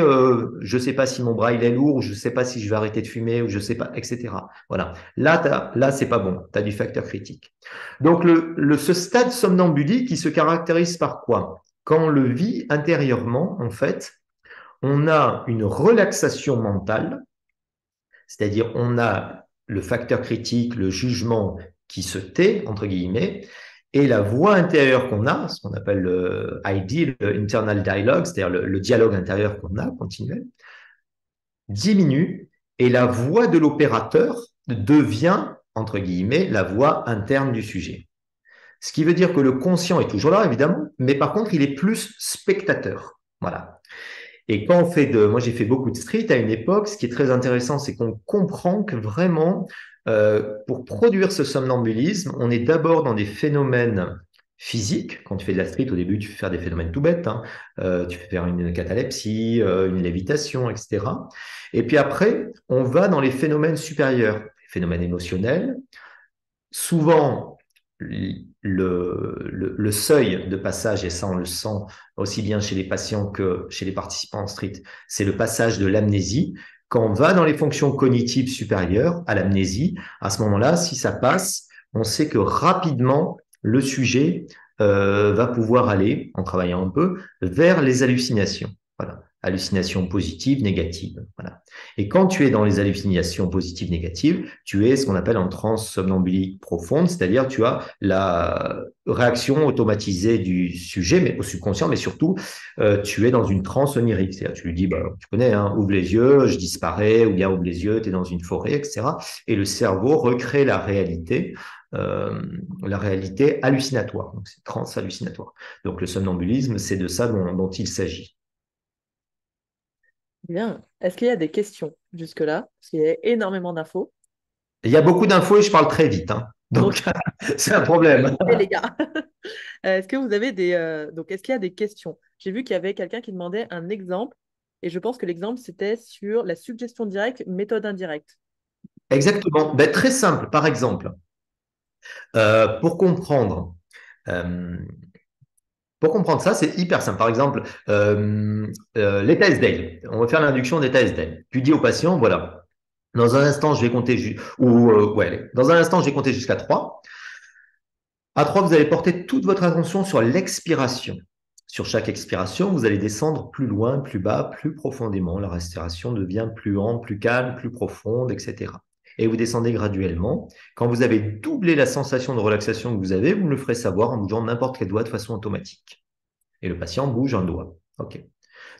je sais pas si mon bras il est lourd ou je sais pas si je vais arrêter de fumer ou je sais pas, etc. Voilà, là c'est pas bon, tu as du facteur critique. Donc ce stade somnambulique qui se caractérise par quoi? Quand on le vit intérieurement, en fait, on a une relaxation mentale, c'est-à-dire on a le facteur critique, le jugement qui se tait, entre guillemets, et la voix intérieure qu'on a, ce qu'on appelle le ID, le internal dialogue, c'est-à-dire le dialogue intérieur qu'on a, continuel, diminue, et la voix de l'opérateur devient, entre guillemets, la voix interne du sujet. Ce qui veut dire que le conscient est toujours là, évidemment, mais par contre, il est plus spectateur. Voilà. Et quand on fait moi j'ai fait beaucoup de street à une époque, ce qui est très intéressant, c'est qu'on comprend que vraiment, pour produire ce somnambulisme, on est d'abord dans des phénomènes physiques. Quand tu fais de la street, au début, tu fais faire des phénomènes tout bêtes, hein. Tu fais faire une catalepsie, une lévitation, etc. Et puis après, on va dans les phénomènes supérieurs, les phénomènes émotionnels. Souvent, le seuil de passage, et ça on le sent aussi bien chez les patients que chez les participants en street, c'est le passage de l'amnésie. Quand on va dans les fonctions cognitives supérieures à l'amnésie, à ce moment-là, si ça passe, on sait que rapidement, le sujet va pouvoir aller, en travaillant un peu, vers les hallucinations. Voilà. Hallucinations positives, négatives. Voilà. Et quand tu es dans les hallucinations positives, négatives, tu es ce qu'on appelle en transe somnambulique profonde, c'est-à-dire tu as la réaction automatisée du sujet, mais au subconscient, mais surtout, tu es dans une transe onirique. C'est-à-dire tu lui dis, bah, tu connais, hein, ouvre les yeux, je disparais, ou bien ouvre les yeux, tu es dans une forêt, etc. Et le cerveau recrée la réalité hallucinatoire. Donc c'est transe hallucinatoire. Donc le somnambulisme, c'est de ça dont il s'agit. Bien. Est-ce qu'il y a des questions jusque-là? Parce qu'il y a énormément d'infos. Il y a beaucoup d'infos et je parle très vite, hein. Donc, Donc, c'est un problème. et les gars, est-ce que vous avez donc, est-ce qu'il y a des questions? J'ai vu qu'il y avait quelqu'un qui demandait un exemple, et je pense que l'exemple, c'était sur la suggestion directe, méthode indirecte. Exactement. Ben, très simple, par exemple, pour comprendre, euh, ça, c'est hyper simple. Par exemple, l'état Esdale. On va faire l'induction d'état Esdale. Tu dis au patient, voilà, dans un instant, je vais compter, ouais, dans un instant, je vais compter jusqu'à 3. À 3, vous allez porter toute votre attention sur l'expiration. Sur chaque expiration, vous allez descendre plus loin, plus bas, plus profondément. La respiration devient plus ample, plus calme, plus profonde, etc. Et vous descendez graduellement. Quand vous avez doublé la sensation de relaxation que vous avez, vous me le ferez savoir en bougeant n'importe quel doigt de façon automatique. Et le patient bouge un doigt. OK.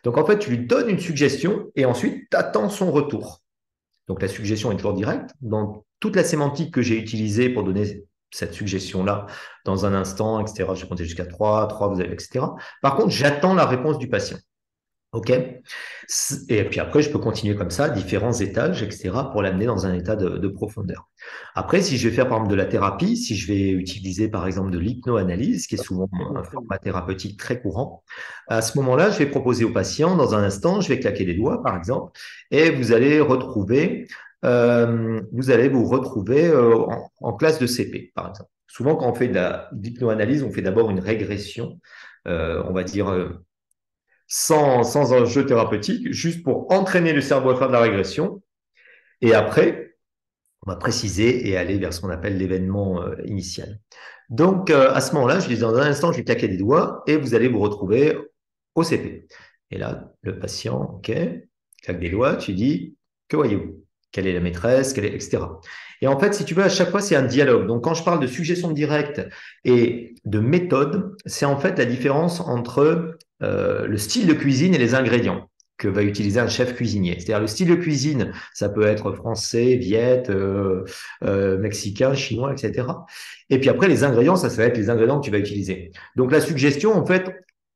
Donc en fait, tu lui donnes une suggestion et ensuite, tu attends son retour. Donc la suggestion est toujours directe. Dans toute la sémantique que j'ai utilisée pour donner cette suggestion-là, dans un instant, etc., je vais compter jusqu'à 3, 3, vous avez, etc. Par contre, j'attends la réponse du patient. OK? Et puis après, je peux continuer comme ça, différents étages, etc., pour l'amener dans un état de profondeur. Après, si je vais faire par exemple de la thérapie, si je vais utiliser par exemple de l'hypnoanalyse, qui est souvent un format thérapeutique très courant, à ce moment-là, je vais proposer au patient, dans un instant, je vais claquer des doigts, par exemple, et vous allez vous retrouver en classe de CP, par exemple. Souvent, quand on fait de l'hypnoanalyse, on fait d'abord une régression, on va dire sans enjeu thérapeutique, juste pour entraîner le cerveau à faire de la régression. Et après, on va préciser et aller vers ce qu'on appelle l'événement initial. Donc, à ce moment-là, je dis dans un instant, je vais claquer des doigts et vous allez vous retrouver au CP. Et là, le patient, OK, claque des doigts, tu dis, que voyez-vous? Quelle est la maîtresse, etc. Et en fait, si tu veux, à chaque fois, c'est un dialogue. Donc, quand je parle de suggestion directe et de méthode, c'est en fait la différence entre le style de cuisine et les ingrédients que va utiliser un chef cuisinier. C'est-à-dire le style de cuisine, ça peut être français, viet, mexicain, chinois, etc. Et puis après, les ingrédients, ça va être les ingrédients que tu vas utiliser. Donc la suggestion, en fait,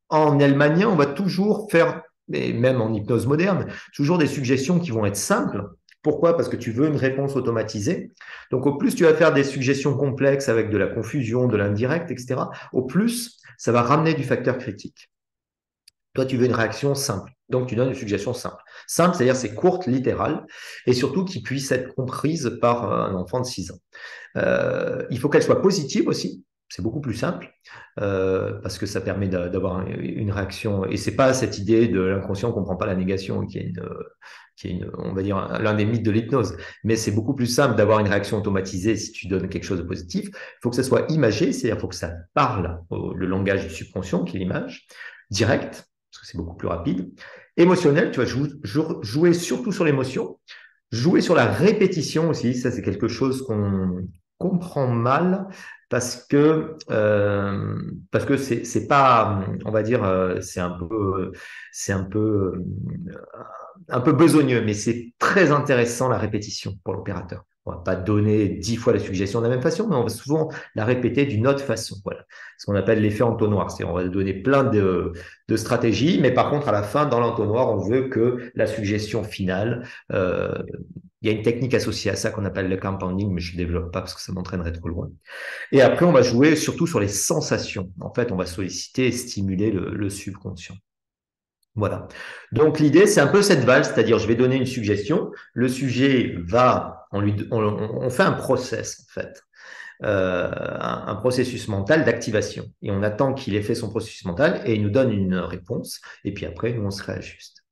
en allemagnien, on va toujours faire, et même en hypnose moderne, toujours des suggestions qui vont être simples Pourquoi? Parce que tu veux une réponse automatisée. Donc, au plus tu vas faire des suggestions complexes avec de la confusion, de l'indirect, etc., au plus ça va ramener du facteur critique. Toi, tu veux une réaction simple. Donc, tu donnes une suggestion simple. Simple, c'est-à-dire c'est courte, littérale, et surtout qui puisse être comprise par un enfant de 6 ans. Il faut qu'elle soit positive aussi. C'est beaucoup plus simple parce que ça permet d'avoir une réaction. Et c'est pas cette idée de l'inconscient qu'on comprend pas la négation qui est on va dire, l'un des mythes de l'hypnose. Mais c'est beaucoup plus simple d'avoir une réaction automatisée si tu donnes quelque chose de positif. Il faut que ça soit imagé, c'est-à-dire il faut que ça parle le langage du subconscient, qui est l'image, direct, parce que c'est beaucoup plus rapide. Émotionnel, tu vas jouer surtout sur l'émotion. Jouer sur la répétition aussi, ça c'est quelque chose qu'on comprend mal parce que c'est pas, on va dire, c'est un peu besogneux, mais c'est très intéressant la répétition pour l'opérateur. On va pas donner 10 fois la suggestion de la même façon, mais on va souvent la répéter d'une autre façon. Voilà, ce qu'on appelle l'effet entonnoir. C'est on va donner plein de stratégies, mais par contre à la fin dans l'entonnoir, on veut que la suggestion finale il y a une technique associée à ça qu'on appelle le compounding, mais je ne développe pas parce que ça m'entraînerait trop loin. Et après, on va jouer surtout sur les sensations. En fait, on va solliciter et stimuler le subconscient. Voilà. Donc l'idée, c'est un peu cette valse, c'est-à-dire je vais donner une suggestion, le sujet va, on fait un process en fait, un processus mental d'activation, et on attend qu'il ait fait son processus mental et il nous donne une réponse, et puis après nous on se réajuste.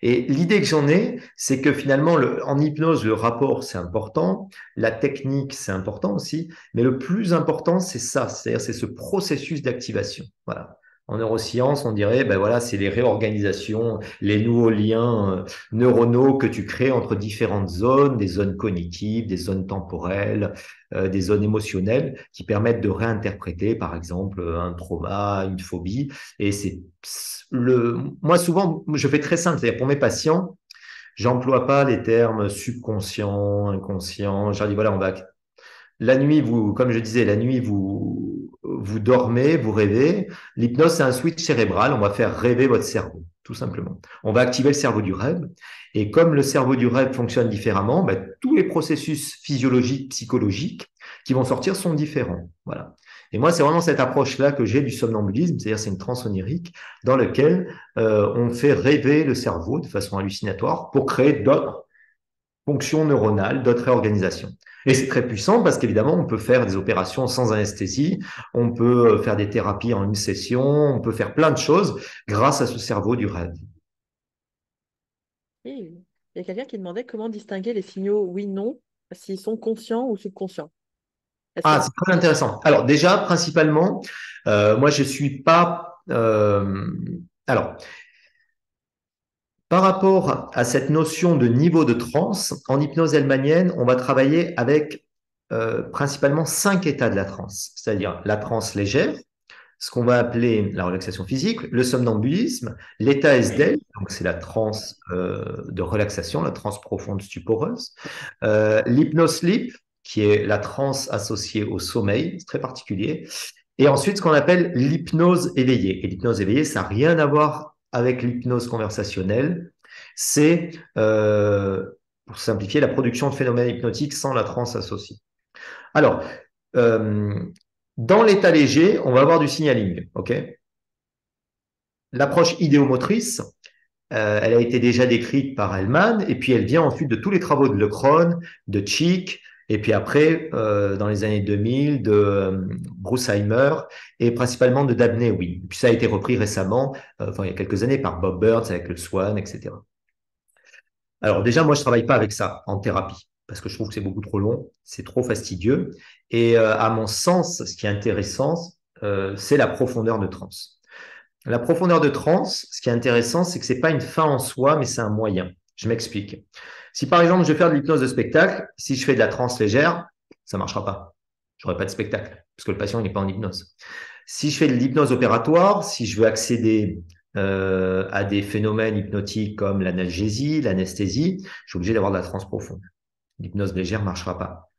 Et l'idée que j'en ai, c'est que finalement, en hypnose, le rapport, c'est important, la technique, c'est important aussi, mais le plus important, c'est ça, c'est-à-dire c'est ce processus d'activation. Voilà. En neurosciences, on dirait, ben voilà, c'est les réorganisations, les nouveaux liens neuronaux que tu crées entre différentes zones, des zones cognitives, des zones temporelles, des zones émotionnelles, qui permettent de réinterpréter, par exemple, un trauma, une phobie. Et moi souvent, je fais très simple, c'est-à-dire pour mes patients, j'emploie pas les termes subconscient, inconscient. Je leur dis voilà, la nuit, comme je disais, la nuit, vous dormez, vous rêvez. L'hypnose, c'est un switch cérébral. On va faire rêver votre cerveau, tout simplement. On va activer le cerveau du rêve. Et comme le cerveau du rêve fonctionne différemment, ben, tous les processus physiologiques, psychologiques qui vont sortir sont différents. Voilà. Et moi, c'est vraiment cette approche-là que j'ai du somnambulisme, c'est-à-dire c'est une transe onirique dans laquelle on fait rêver le cerveau de façon hallucinatoire pour créer d'autres fonctions neuronales, d'autres réorganisations. Et c'est très puissant parce qu'évidemment, on peut faire des opérations sans anesthésie, on peut faire des thérapies en une session, on peut faire plein de choses grâce à ce cerveau du rêve. Et il y a quelqu'un qui demandait comment distinguer les signaux oui-non, s'ils sont conscients ou subconscients. Est-ce que Ah, c'est très intéressant. Alors déjà, principalement, moi, je suis pas... alors, par rapport à cette notion de niveau de transe, en hypnose hellmanienne, on va travailler avec principalement 5 états de la transe, c'est-à-dire la transe légère, ce qu'on va appeler la relaxation physique, le somnambulisme, l'état SDL, donc c'est la transe de relaxation, la transe profonde stuporeuse, l'hypnose sleep, qui est la transe associée au sommeil, c'est très particulier, et ensuite ce qu'on appelle l'hypnose éveillée. Et l'hypnose éveillée, ça n'a rien à voir avec l'hypnose conversationnelle, c'est, pour simplifier, la production de phénomènes hypnotiques sans la transe associée. Alors, euh, dans l'état léger, on va avoir du signaling, ok? L'approche idéomotrice, elle a été déjà décrite par Hellman, et puis elle vient ensuite de tous les travaux de Leckrone, de Chick, et puis après, dans les années 2000, de Bruce Heimer, et principalement de Dabney Wynne. Puis ça a été repris récemment, enfin il y a quelques années, par Bob Burns avec le Swan, etc. Alors déjà, moi, je travaille pas avec ça en thérapie parce que je trouve que c'est beaucoup trop long, c'est trop fastidieux. Et à mon sens, ce qui est intéressant, c'est la profondeur de transe. La profondeur de transe, ce qui est intéressant, c'est que c'est pas une fin en soi, mais c'est un moyen. Je m'explique. Si par exemple, je vais faire de l'hypnose de spectacle, si je fais de la transe légère, ça marchera pas. J'aurai pas de spectacle parce que le patient n'est pas en hypnose. Si je fais de l'hypnose opératoire, si je veux accéder à des phénomènes hypnotiques comme l'analgésie, l'anesthésie, je suis obligé d'avoir de la transe profonde. L'hypnose légère ne marchera pas.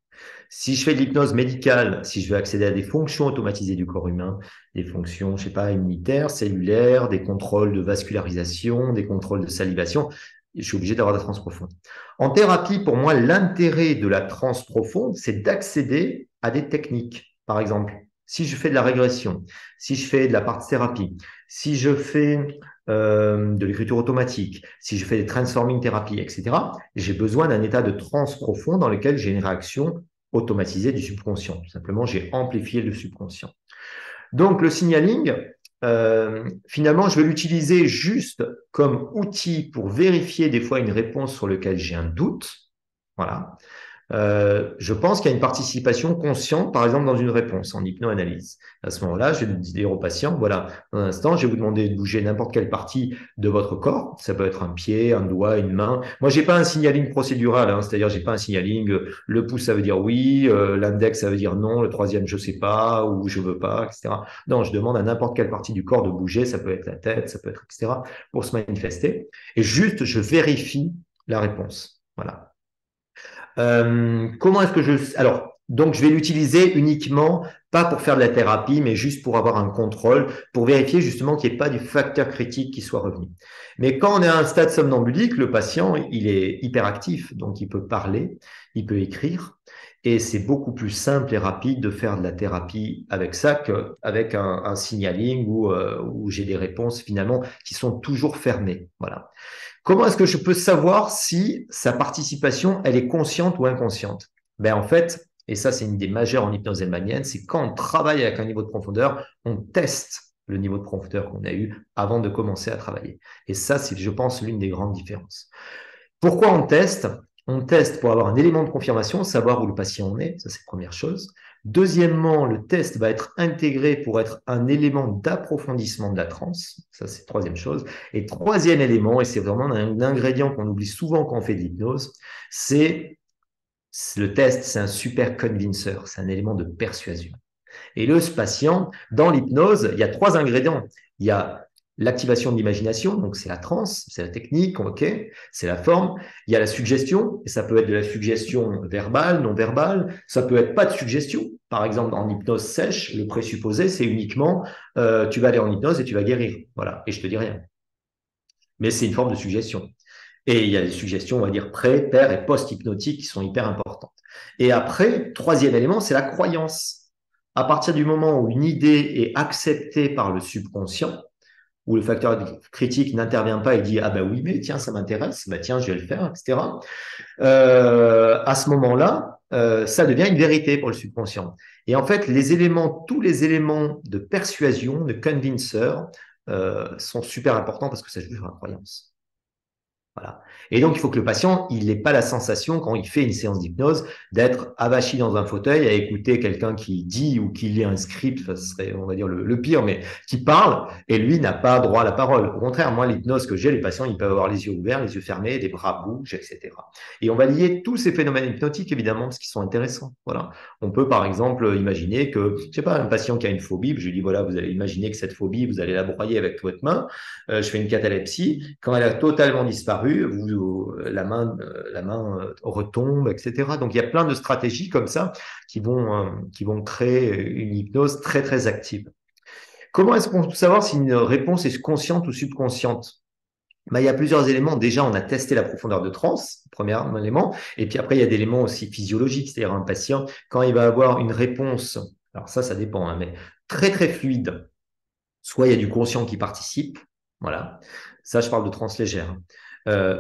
Si je fais de l'hypnose médicale, si je veux accéder à des fonctions automatisées du corps humain, des fonctions, je sais pas, immunitaires, cellulaires, des contrôles de vascularisation, des contrôles de salivation, je suis obligé d'avoir de la transe profonde. En thérapie, pour moi, l'intérêt de la transe profonde, c'est d'accéder à des techniques. Par exemple, si je fais de la régression, si je fais de la partie-thérapie, si je fais de l'écriture automatique, si je fais des transforming thérapies, etc., j'ai besoin d'un état de transe profond dans lequel j'ai une réaction automatisée du subconscient. Tout simplement, j'ai amplifié le subconscient. Donc, le signaling, finalement, je vais l'utiliser juste comme outil pour vérifier des fois une réponse sur laquelle j'ai un doute. Voilà. Je pense qu'il y a une participation consciente, par exemple, dans une réponse en hypnoanalyse. À ce moment-là, je vais dire au patient, voilà, dans un instant, je vais vous demander de bouger n'importe quelle partie de votre corps. Ça peut être un pied, un doigt, une main. Moi, j'ai pas un signaling procédural, hein, c'est-à-dire j'ai pas un signaling, le pouce, ça veut dire oui, l'index, ça veut dire non, le troisième, je sais pas, ou je veux pas, etc. Non, je demande à n'importe quelle partie du corps de bouger, ça peut être la tête, ça peut être, etc., pour se manifester. Et juste, je vérifie la réponse. Voilà. Comment est-ce que je... Alors, donc, je vais l'utiliser uniquement, pas pour faire de la thérapie, mais juste pour avoir un contrôle, pour vérifier justement qu'il n'y ait pas du facteur critique qui soit revenu. Mais quand on est à un stade somnambulique, le patient, il est hyperactif, donc il peut parler, il peut écrire, et c'est beaucoup plus simple et rapide de faire de la thérapie avec ça qu'avec un signaling où j'ai des réponses finalement qui sont toujours fermées. Voilà. Comment est-ce que je peux savoir si sa participation, elle est consciente ou inconsciente? Ben, en fait, et ça c'est une idée majeure en hypnose hellmanienne, c'est quand on travaille avec un niveau de profondeur, on teste le niveau de profondeur qu'on a eu avant de commencer à travailler. Et ça, c'est, je pense, l'une des grandes différences. Pourquoi on teste? On teste pour avoir un élément de confirmation, savoir où le patient en est, ça c'est la première chose. Deuxièmement, le test va être intégré pour être un élément d'approfondissement de la transe, ça c'est la troisième chose. Et troisième élément, et c'est vraiment un ingrédient qu'on oublie souvent quand on fait de l'hypnose, c'est le test, c'est un super convincer, c'est un élément de persuasion. Et le patient, dans l'hypnose, il y a trois ingrédients. Il y a l'activation de l'imagination, donc c'est la transe, c'est la technique, ok, c'est la forme. Il y a la suggestion, et ça peut être de la suggestion verbale, non verbale. Ça peut être pas de suggestion. Par exemple, en hypnose sèche, le présupposé, c'est uniquement tu vas aller en hypnose et tu vas guérir. Voilà, et je te dis rien. Mais c'est une forme de suggestion. Et il y a des suggestions, on va dire, pré, per et post-hypnotiques qui sont hyper importantes. Et après, troisième élément, c'est la croyance. À partir du moment où une idée est acceptée par le subconscient, où le facteur critique n'intervient pas et dit ah ben oui mais tiens ça m'intéresse, ben tiens je vais le faire, etc. À ce moment-là, ça devient une vérité pour le subconscient. Et en fait, les éléments, tous les éléments de persuasion, de convincer, sont super importants parce que ça joue sur la croyance. Voilà. Et donc, il faut que le patient, il n'ait pas la sensation, quand il fait une séance d'hypnose, d'être avachi dans un fauteuil à écouter quelqu'un qui dit ou qui lit un script, ce serait, on va dire, le pire, mais qui parle, et lui n'a pas droit à la parole. Au contraire, moi, l'hypnose que j'ai, les patients, ils peuvent avoir les yeux ouverts, les yeux fermés, les bras bougent, etc. Et on va lier tous ces phénomènes hypnotiques, évidemment, parce qu'ils sont intéressants. Voilà. On peut, par exemple, imaginer que, je sais pas, un patient qui a une phobie, je lui dis, voilà, vous allez imaginer que cette phobie, vous allez la broyer avec votre main, je fais une catalepsie, quand elle a totalement disparu, la main retombe, etc. Donc il y a plein de stratégies comme ça qui vont créer une hypnose très très active. Comment est-ce qu'on peut savoir si une réponse est consciente ou subconsciente? Ben, il y a plusieurs éléments. Déjà, on a testé la profondeur de transe, premier élément, et puis après, il y a des éléments aussi physiologiques, c'est-à-dire un patient, quand il va avoir une réponse, alors ça dépend, hein, mais très très fluide, soit il y a du conscient qui participe, voilà. Ça, je parle de transe légère.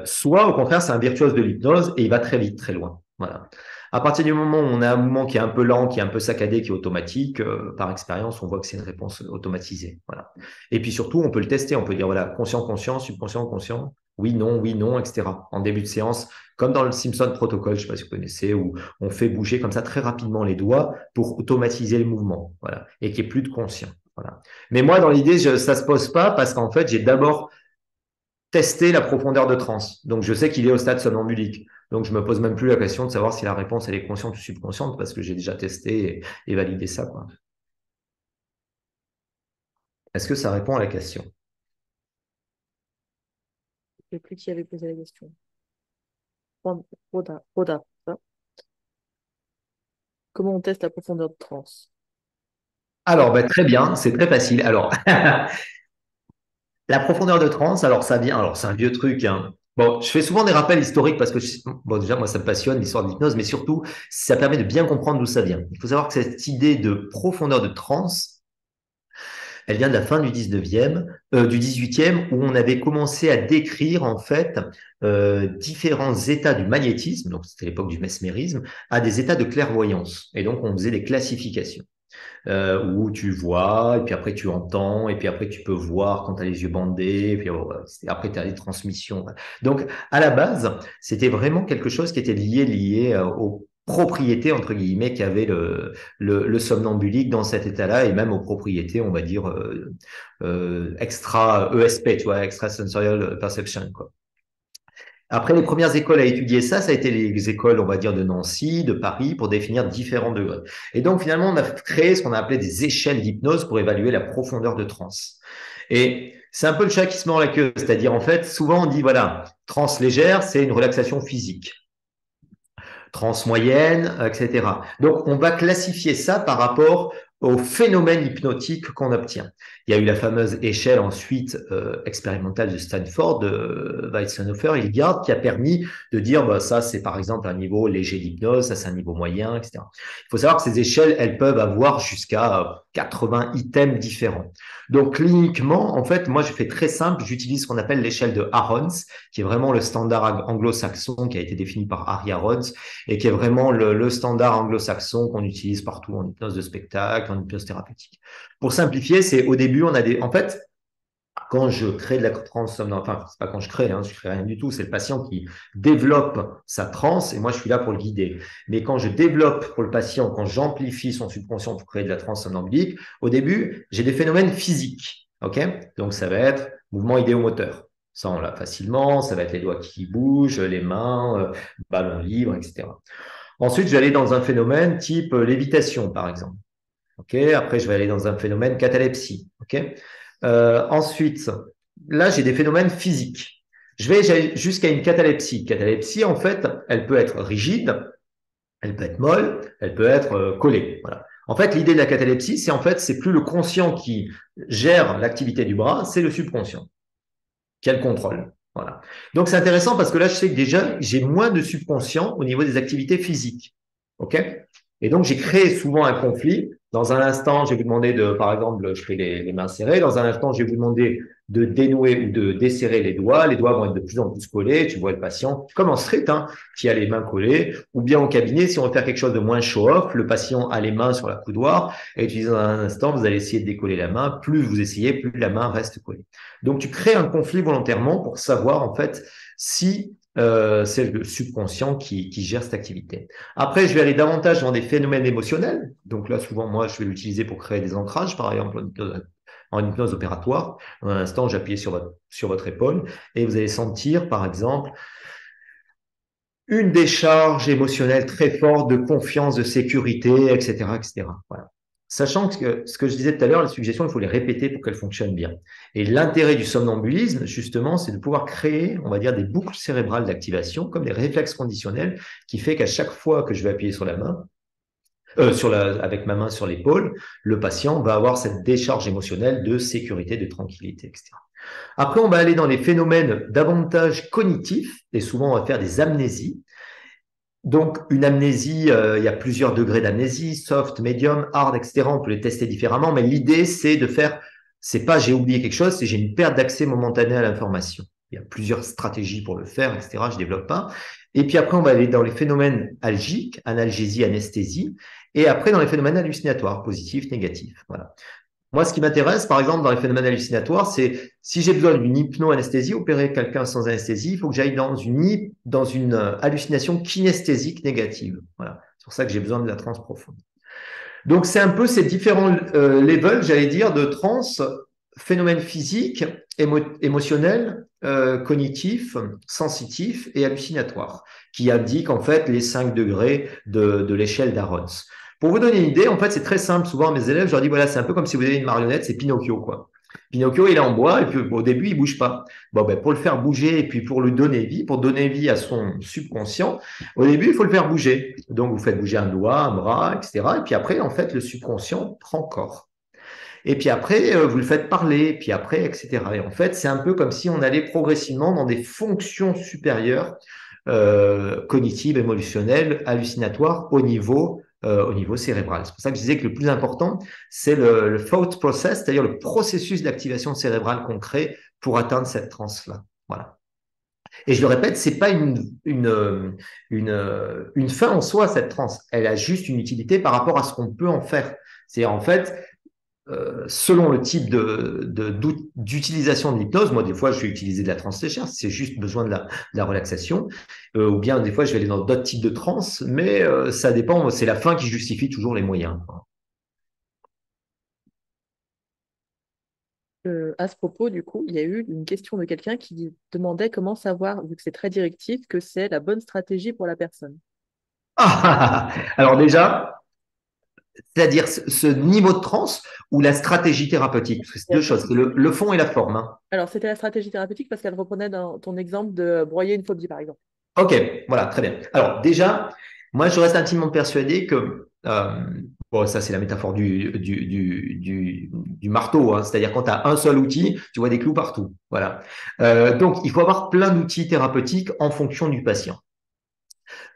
Soit, au contraire, c'est un virtuose de l'hypnose et il va très vite, très loin. Voilà. À partir du moment où on a un mouvement qui est un peu lent, qui est un peu saccadé, qui est automatique, par expérience, on voit que c'est une réponse automatisée. Voilà. Et puis surtout, on peut le tester. On peut dire, voilà, conscient, conscient, subconscient, conscient. Oui, non, etc. En début de séance, comme dans le Simpson Protocol, je ne sais pas si vous connaissez, où on fait bouger comme ça très rapidement les doigts pour automatiser le mouvement. Voilà. Et qu'il n'y ait plus de conscient. Voilà. Mais moi, dans l'idée, ça se pose pas parce qu'en fait, j'ai d'abord testé la profondeur de transe. Donc, je sais qu'il est au stade somnambulique. Donc, je me pose même plus la question de savoir si la réponse, elle est consciente ou subconsciente parce que j'ai déjà testé et validé ça, quoi. Est-ce que ça répond à la question? Je ne sais plus qui avait posé la question. Roda, ça. Comment on teste la profondeur de transe? Alors, ben, très bien, c'est très facile. Alors, la profondeur de transe, alors ça vient, alors c'est un vieux truc, hein. Bon, je fais souvent des rappels historiques parce que, bon, déjà, moi, ça me passionne, l'histoire de l'hypnose, mais surtout, ça permet de bien comprendre d'où ça vient. Il faut savoir que cette idée de profondeur de transe, elle vient de la fin du 19e, du 18e, où on avait commencé à décrire, en fait, différents états du magnétisme, donc c'était l'époque du mesmérisme, à des états de clairvoyance. Et donc, on faisait des classifications. Où tu vois, et puis après tu entends, et puis après tu peux voir quand tu as les yeux bandés, et puis après tu as les transmissions. Donc, à la base, c'était vraiment quelque chose qui était lié aux propriétés, entre guillemets, qu'avait le somnambulique dans cet état-là, et même aux propriétés, on va dire, extra ESP, tu vois, extrasensorial perception, quoi. Après, les premières écoles à étudier ça, ça a été les écoles, on va dire, de Nancy, de Paris, pour définir différents degrés. Et donc, finalement, on a créé ce qu'on a appelé des échelles d'hypnose pour évaluer la profondeur de transe. Et c'est un peu le chat qui se mord la queue, c'est-à-dire, en fait, souvent on dit, voilà, transe légère, c'est une relaxation physique. Transe moyenne, etc. Donc, on va classifier ça par rapport au phénomène hypnotique qu'on obtient. Il y a eu la fameuse échelle ensuite expérimentale de Stanford, de Weizsäcker et Hilgard, qui a permis de dire bah, ça c'est par exemple un niveau léger d'hypnose, ça c'est un niveau moyen, etc. Il faut savoir que ces échelles, elles peuvent avoir jusqu'à 80 items différents. Donc cliniquement, en fait, moi je fais très simple, j'utilise ce qu'on appelle l'échelle de Arons, qui est vraiment le standard anglo-saxon qui a été défini par Harry Arons et qui est vraiment le standard anglo-saxon qu'on utilise partout en hypnose de spectacle, en hypnose thérapeutique. Pour simplifier, c'est au début, on a des. En fait, quand je crée de la transe somnambule, enfin, c'est pas quand je crée, je crée rien du tout, c'est le patient qui développe sa transe et moi je suis là pour le guider. Mais quand je développe pour le patient, quand j'amplifie son subconscient pour créer de la transe somnambulique, au début, j'ai des phénomènes physiques. Ok. Donc ça va être mouvement idéomoteur. Ça, on l'a facilement, ça va être les doigts qui bougent, les mains, ballon libre, etc. Ensuite, je vais aller dans un phénomène type lévitation, par exemple. Okay. Après, je vais aller dans un phénomène catalepsie. Okay. Ensuite, là, j'ai des phénomènes physiques. Je vais jusqu'à une catalepsie. Catalepsie, en fait, elle peut être rigide, elle peut être molle, elle peut être collée. Voilà. En fait, l'idée de la catalepsie, c'est en fait, c'est plus le conscient qui gère l'activité du bras, c'est le subconscient qui a le contrôle. Voilà. Donc, c'est intéressant parce que là, je sais que déjà, j'ai moins de subconscient au niveau des activités physiques. OK? Et donc, j'ai créé souvent un conflit. Dans un instant, je vais vous demander de, par exemple, je fais les mains serrées. Dans un instant, je vais vous demander de dénouer ou de desserrer les doigts. Les doigts vont être de plus en plus collés. Tu vois le patient, comme en street, qui a les mains collées. Ou bien au cabinet, si on veut faire quelque chose de moins show-off, le patient a les mains sur la coudoir. Et tu dis dans un instant, vous allez essayer de décoller la main. Plus vous essayez, plus la main reste collée. Donc, tu crées un conflit volontairement pour savoir, en fait, si c'est le subconscient qui gère cette activité. Après, je vais aller davantage dans des phénomènes émotionnels. Donc là, souvent, moi, je vais l'utiliser pour créer des ancrages, par exemple, en hypnose opératoire. Dans un instant, j'appuie sur votre épaule et vous allez sentir, par exemple, une décharge émotionnelle très forte de confiance, de sécurité, etc., etc. Voilà. Sachant que ce que je disais tout à l'heure, les suggestions, il faut les répéter pour qu'elles fonctionnent bien. Et l'intérêt du somnambulisme, justement, c'est de pouvoir créer, on va dire, des boucles cérébrales d'activation, comme des réflexes conditionnels, qui fait qu'à chaque fois que je vais appuyer sur la main, avec ma main sur l'épaule, le patient va avoir cette décharge émotionnelle de sécurité, de tranquillité, etc. Après, on va aller dans les phénomènes davantage cognitifs, et souvent on va faire des amnésies. Donc, une amnésie, il y a plusieurs degrés d'amnésie, soft, medium, hard, etc. On peut les tester différemment, mais l'idée, c'est de faire, c'est pas j'ai oublié quelque chose, c'est j'ai une perte d'accès momentanée à l'information. Il y a plusieurs stratégies pour le faire, etc. Je développe pas. Et puis après, on va aller dans les phénomènes algiques, analgésie, anesthésie, et après dans les phénomènes hallucinatoires, positifs, négatifs. Voilà. Moi, ce qui m'intéresse, par exemple, dans les phénomènes hallucinatoires, c'est si j'ai besoin d'une hypno-anesthésie, opérer quelqu'un sans anesthésie, il faut que j'aille dans une hallucination kinesthésique négative. Voilà. C'est pour ça que j'ai besoin de la transe profonde. Donc, c'est un peu ces différents levels, j'allais dire, de transe, phénomènes physiques, émotionnels, cognitifs, sensitifs et hallucinatoires, qui indiquent en fait les 5 degrés de l'échelle d'Arons. Pour vous donner une idée, en fait, c'est très simple. Souvent, mes élèves, je leur dis, voilà, c'est un peu comme si vous avez une marionnette, c'est Pinocchio, quoi. Pinocchio, il est en bois, et puis au début, il bouge pas. Bon, ben, pour le faire bouger, et puis pour lui donner vie, pour donner vie à son subconscient, au début, il faut le faire bouger. Donc, vous faites bouger un doigt, un bras, etc. Et puis après, en fait, le subconscient prend corps. Et puis après, vous le faites parler, puis après, etc. Et en fait, c'est un peu comme si on allait progressivement dans des fonctions supérieures, cognitives, émotionnelles, hallucinatoires au niveau cérébral. C'est pour ça que je disais que le plus important, c'est le thought process, c'est-à-dire le processus d'activation cérébrale qu'on crée pour atteindre cette transe-là. Voilà. Et je le répète, c'est pas une fin en soi, cette transe. Elle a juste une utilité par rapport à ce qu'on peut en faire. C'est en fait, selon le type d'utilisation de l'hypnose, moi, des fois, je vais utiliser de la transe légère, c'est juste besoin de la relaxation, ou bien des fois, je vais aller dans d'autres types de transe, mais ça dépend, c'est la fin qui justifie toujours les moyens. À ce propos, du coup, il y a eu une question de quelqu'un qui demandait comment savoir, vu que c'est très directif, que c'est la bonne stratégie pour la personne. Alors déjà, c'est-à-dire ce niveau de transe ou la stratégie thérapeutique, parce que c'est deux choses, c'est le fond et la forme, hein. Alors, c'était la stratégie thérapeutique parce qu'elle reprenait dans ton exemple de broyer une phobie, par exemple. Ok, voilà, très bien. Alors déjà, moi je reste intimement persuadé que, bon, ça c'est la métaphore du marteau, hein, c'est-à-dire quand tu as un seul outil, tu vois des clous partout. Voilà. Donc il faut avoir plein d'outils thérapeutiques en fonction du patient.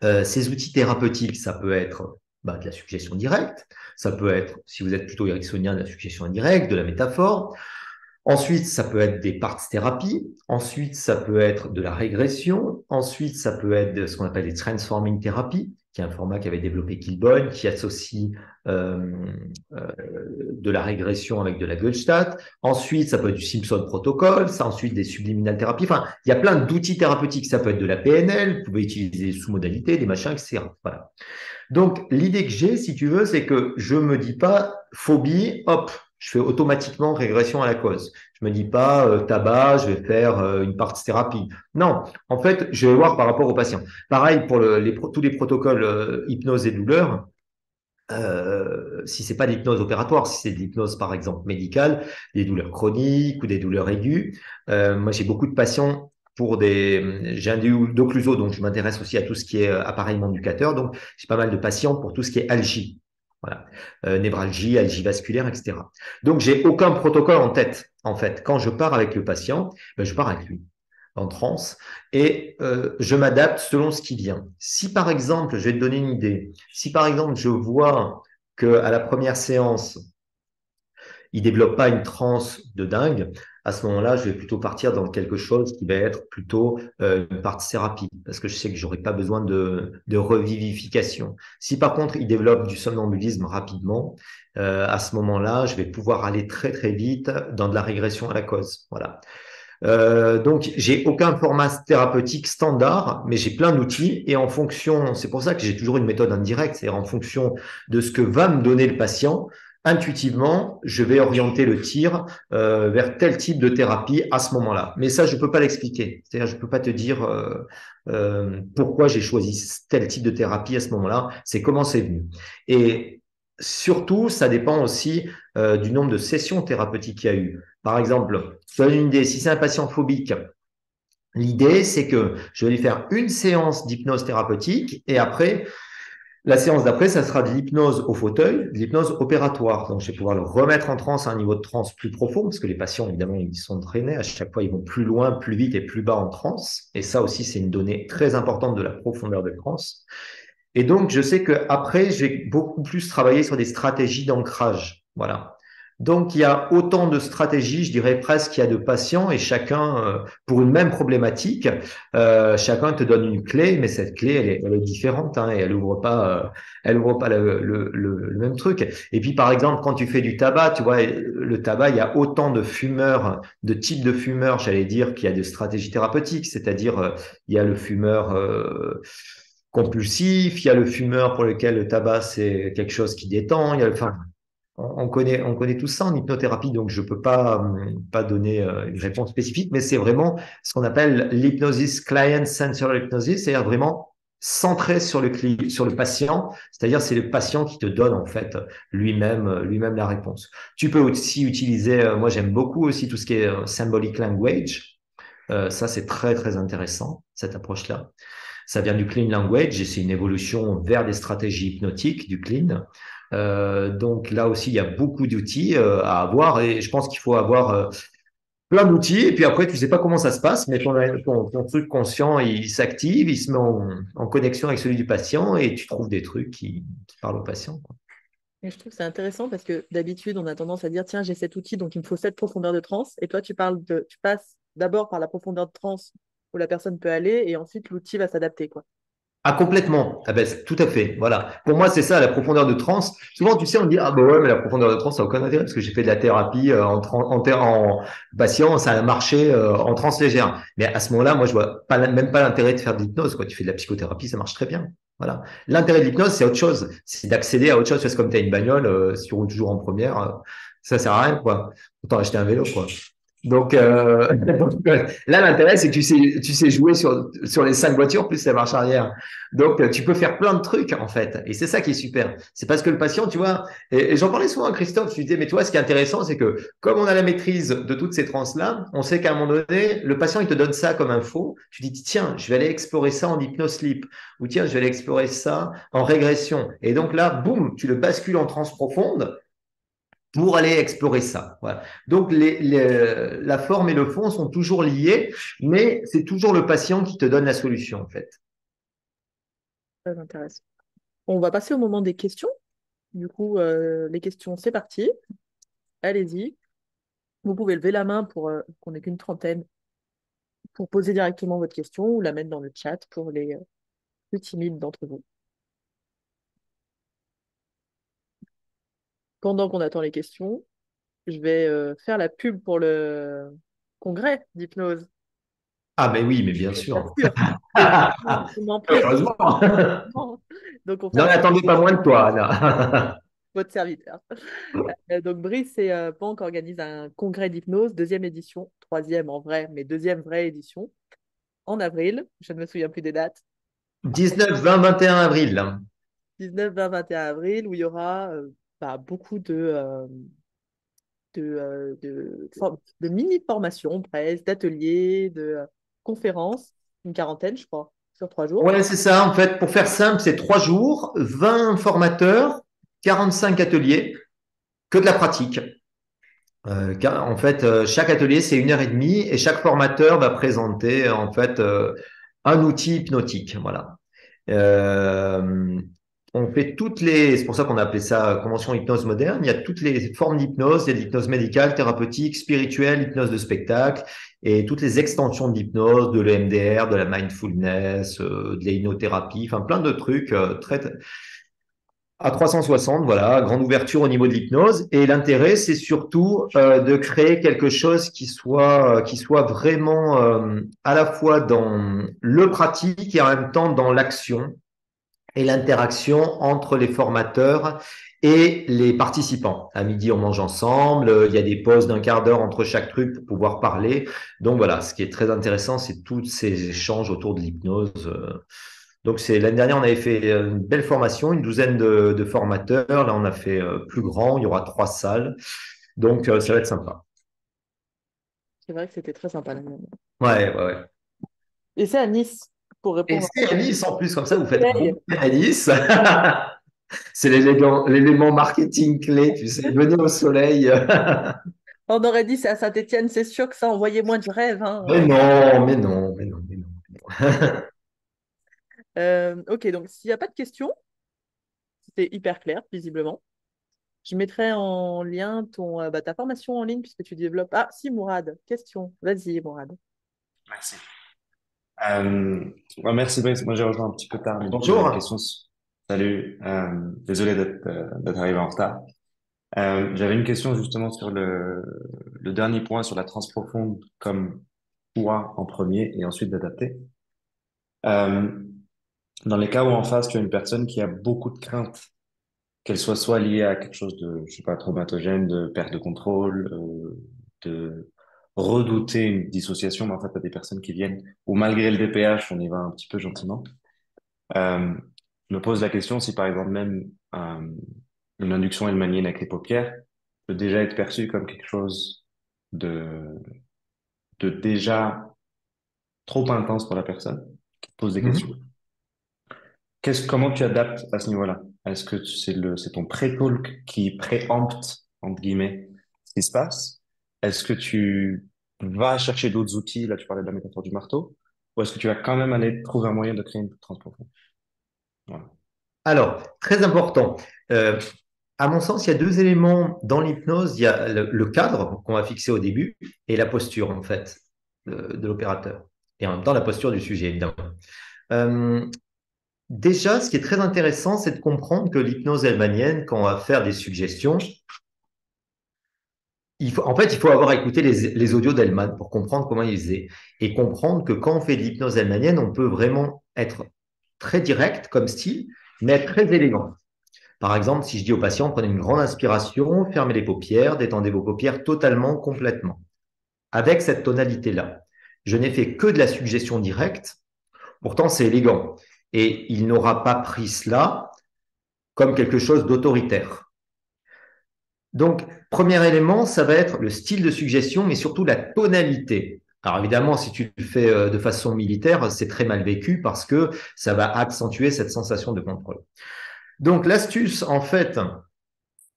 Ces outils thérapeutiques, ça peut être de la suggestion directe, ça peut être, si vous êtes plutôt ericksonien, de la suggestion indirecte, de la métaphore. Ensuite, ça peut être des parts thérapie. Ensuite, ça peut être de la régression. Ensuite, ça peut être de ce qu'on appelle les transforming therapy, qui est un format qu'avait développé Kilbone, qui associe euh, euh, de la régression avec de la Gestalt. Ensuite, ça peut être du Simpson protocol. Ça, ensuite, des subliminal therapy. Enfin, il y a plein d'outils thérapeutiques. Ça peut être de la PNL. Vous pouvez utiliser des sous-modalités, des machins, etc. Voilà. Donc, l'idée que j'ai, si tu veux, c'est que je me dis pas phobie, hop, je fais automatiquement régression à la cause. Je me dis pas tabac, je vais faire une partie thérapie. Non, en fait, je vais voir par rapport au patient. Pareil pour tous les protocoles hypnose et douleur. Si c'est pas l'hypnose opératoire, si c'est de l'hypnose par exemple médicale, des douleurs chroniques ou des douleurs aiguës. Moi, j'ai beaucoup de patients j'ai un d'occluso, donc je m'intéresse aussi à tout ce qui est appareillement éducateur. Donc, j'ai pas mal de patients pour tout ce qui est algie. Voilà. Névralgie, algie vasculaire, etc. Donc, j'ai aucun protocole en tête, en fait. Quand je pars avec le patient, je pars avec lui en transe et je m'adapte selon ce qui vient. Si par exemple, je vais te donner une idée, si par exemple je vois que à la première séance, il développe pas une transe de dingue, à ce moment-là, je vais plutôt partir dans quelque chose qui va être plutôt une partie thérapie, parce que je sais que j'aurai pas besoin de revivification. Si par contre il développe du somnambulisme rapidement, à ce moment-là, je vais pouvoir aller très très vite dans de la régression à la cause. Voilà. Donc, j'ai aucun format thérapeutique standard, mais j'ai plein d'outils et en fonction, c'est pour ça que j'ai toujours une méthode indirecte, c'est-à-dire en fonction de ce que va me donner le patient, intuitivement, je vais orienter le tir vers tel type de thérapie à ce moment-là. Mais ça, je peux pas l'expliquer. C'est-à-dire, je peux pas te dire pourquoi j'ai choisi tel type de thérapie à ce moment-là. C'est comment c'est venu. Et surtout, ça dépend aussi du nombre de sessions thérapeutiques qu'il y a eu. Par exemple, je donne une idée, si c'est un patient phobique, l'idée c'est que je vais lui faire une séance d'hypnose thérapeutique et après, la séance d'après, ça sera de l'hypnose au fauteuil, de l'hypnose opératoire. Donc, je vais pouvoir le remettre en transe à un niveau de transe plus profond, parce que les patients, évidemment, ils sont entraînés. À chaque fois, ils vont plus loin, plus vite et plus bas en transe. Et ça aussi, c'est une donnée très importante de la profondeur de transe. Et donc, je sais que après, je vais beaucoup plus travailler sur des stratégies d'ancrage. Voilà. Donc, il y a autant de stratégies, je dirais presque, qu'il y a de patients et chacun, pour une même problématique, chacun te donne une clé, mais cette clé, elle est différente, hein, et elle ouvre pas le même truc. Et puis, par exemple, quand tu fais du tabac, tu vois, le tabac, il y a autant de fumeurs, de types de fumeurs, j'allais dire, qu'il y a de stratégies thérapeutiques, c'est-à-dire, il y a le fumeur, compulsif, il y a le fumeur pour lequel le tabac c'est quelque chose qui détend, il y a, enfin, on connaît tout ça en hypnothérapie, donc je peux pas donner une réponse spécifique, mais c'est vraiment ce qu'on appelle l'hypnosis client centered hypnosis, c'est-à-dire vraiment centré sur sur le patient, c'est-à-dire c'est le patient qui te donne en fait lui-même la réponse. Tu peux aussi utiliser, moi j'aime beaucoup aussi tout ce qui est symbolic language, ça c'est très très intéressant cette approche-là. Ça vient du clean language et c'est une évolution vers des stratégies hypnotiques du clean. Donc là aussi, il y a beaucoup d'outils à avoir et je pense qu'il faut avoir plein d'outils. Et puis après, tu sais pas comment ça se passe, mais ton truc conscient, il s'active, il se met en connexion avec celui du patient et tu trouves des trucs qui parlent au patient, quoi. Et je trouve que c'est intéressant parce que d'habitude, on a tendance à dire, tiens, j'ai cet outil, donc il me faut cette profondeur de transe. Et toi, tu passes d'abord par la profondeur de transe où la personne peut aller et ensuite l'outil va s'adapter, quoi. Ah, complètement. Ah ben, tout à fait. Voilà. Pour moi, c'est ça, la profondeur de transe. Souvent, tu sais, on dit, ah ben ouais, mais la profondeur de transe, ça n'a aucun intérêt parce que j'ai fait de la thérapie en patient, ça a marché en transe légère. Mais à ce moment-là, moi, je vois pas, même pas l'intérêt de faire de l'hypnose, quoi. Tu fais de la psychothérapie, ça marche très bien. Voilà. L'intérêt de l'hypnose, c'est autre chose. C'est d'accéder à autre chose. C'est comme tu as une bagnole, si tu roules toujours en première, ça sert à rien, quoi. Autant acheter un vélo, quoi. Donc, là, l'intérêt, c'est que tu sais jouer sur les 5 voitures plus la marche arrière. Donc, tu peux faire plein de trucs, en fait. Et c'est ça qui est super. C'est parce que le patient, tu vois, et j'en parlais souvent à Christophe, je lui disais, mais toi, ce qui est intéressant, c'est que comme on a la maîtrise de toutes ces trans-là, on sait qu'à un moment donné, le patient, il te donne ça comme info. Tu dis, tiens, je vais aller explorer ça en hypnosleep. Ou tiens, je vais aller explorer ça en régression. Et donc là, boum, tu le bascules en transe profonde pour aller explorer ça. Voilà. Donc, la forme et le fond sont toujours liés, mais c'est toujours le patient qui te donne la solution, en fait. Très intéressant. On va passer au moment des questions. Du coup, les questions, c'est parti. Allez-y. Vous pouvez lever la main pour qu'on n'ait qu'une trentaine pour poser directement votre question ou la mettre dans le chat pour les plus timides d'entre vous. Pendant qu'on attend les questions, je vais faire la pub pour le congrès d'hypnose. Ah, ben oui, mais bien Bien sûr. sûr, évidemment, on en profite. Heureusement. Donc, on fait N'en la attendez pas moins de toi, Anna. votre serviteur. Donc, Brice et Pank organisent un congrès d'hypnose, deuxième édition, troisième en vrai, mais deuxième vraie édition, en avril. Je ne me souviens plus des dates. 19, 20, 21 avril. Là. 19, 20, 21 avril, où il y aura beaucoup de mini-formations, presque, d'ateliers, de conférences, une quarantaine, je crois, sur 3 jours. Ouais, c'est ça. En fait, pour faire simple, c'est 3 jours, 20 formateurs, 45 ateliers, que de la pratique. En fait, chaque atelier, c'est 1 heure et demie et chaque formateur va présenter en fait un outil hypnotique. Voilà. Euh, on fait c'est pour ça qu'on a appelé ça convention hypnose moderne. Il y a toutes les formes d'hypnose, il y a de l'hypnose médicale, thérapeutique, spirituelle, hypnose de spectacle et toutes les extensions de l'hypnose, de l'EMDR, de la mindfulness, de l'hypnothérapie, enfin plein de trucs très à 360, voilà, grande ouverture au niveau de l'hypnose. Et l'intérêt, c'est surtout de créer quelque chose qui soit vraiment à la fois dans le pratique et en même temps dans l'action et l'interaction entre les formateurs et les participants. À midi, on mange ensemble. Il y a des pauses d'1/4 d'heure entre chaque truc pour pouvoir parler. Donc voilà, ce qui est très intéressant, c'est tous ces échanges autour de l'hypnose. Donc c'est l'année dernière, on avait fait une belle formation, une douzaine de formateurs. Là, on a fait plus grand. Il y aura 3 salles. Donc ça va être sympa. C'est vrai que c'était très sympa. Ouais, ouais, ouais. Et c'est à Nice, pour Et répondre à c'est à Nice en plus, comme ça, au vous faites un soleil. bon week-end à Nice. C'est l'élément marketing clé, tu sais. Venez au soleil. On aurait dit c'est à Saint-Étienne, c'est sûr que ça envoyait moins du rêve, Mais hein. non, mais non, mais non, mais non. Ok, donc s'il n'y a pas de questions, c'était hyper clair, visiblement. Je mettrai en lien ta formation en ligne puisque tu développes. Ah, si, Mourad, question. Vas-y, Mourad. Merci. Merci Brice. Moi j'ai rejoint un petit peu tard, mais du coup j'avais une Bonjour. question. Salut. Désolé d'être arrivé en retard. J'avais une question justement sur le dernier point sur la transe profonde comme point en premier et ensuite d'adapter. Euh, Dans les cas où en face tu as une personne qui a beaucoup de craintes, qu'elle soit liée à quelque chose de, je sais pas, traumatogène, de perte de contrôle, de redouter une dissociation, mais en fait, t'as des personnes qui viennent, ou malgré le DPH, on y va un petit peu gentiment. Euh, je me pose la question si par exemple même une induction hélmanienne avec les paupières peut déjà être perçue comme quelque chose de, de déjà trop intense pour la personne qui pose des questions. Mhm. comment tu adaptes à ce niveau-là? Est-ce que c'est ton pré-talk qui préempte, entre guillemets, ce qui se passe? Est-ce que tu vas chercher d'autres outils? Là, tu parlais de la métaphore du marteau. Ou est-ce que tu vas quand même aller trouver un moyen de créer une transe profonde? Voilà. Alors, très important. Euh, à mon sens, il y a deux éléments dans l'hypnose. Il y a le cadre qu'on va fixer au début et la posture, en fait, de l'opérateur. Et en même temps, la posture du sujet, évidemment. Euh, Déjà, ce qui est très intéressant, c'est de comprendre que l'hypnose hellmanienne, quand on va faire des suggestions, en fait, il faut avoir écouté les audios d'Hellman pour comprendre comment il faisait et comprendre que quand on fait de l'hypnose hellmanienne, on peut vraiment être très direct comme style, mais être très élégant. Par exemple, si je dis au patient, prenez une grande inspiration, fermez les paupières, détendez vos paupières totalement, complètement, avec cette tonalité-là. Je n'ai fait que de la suggestion directe, pourtant c'est élégant. Et il n'aura pas pris cela comme quelque chose d'autoritaire. Donc, premier élément, ça va être le style de suggestion, mais surtout la tonalité. Alors évidemment, si tu le fais de façon militaire, c'est très mal vécu parce que ça va accentuer cette sensation de contrôle. Donc l'astuce, en fait,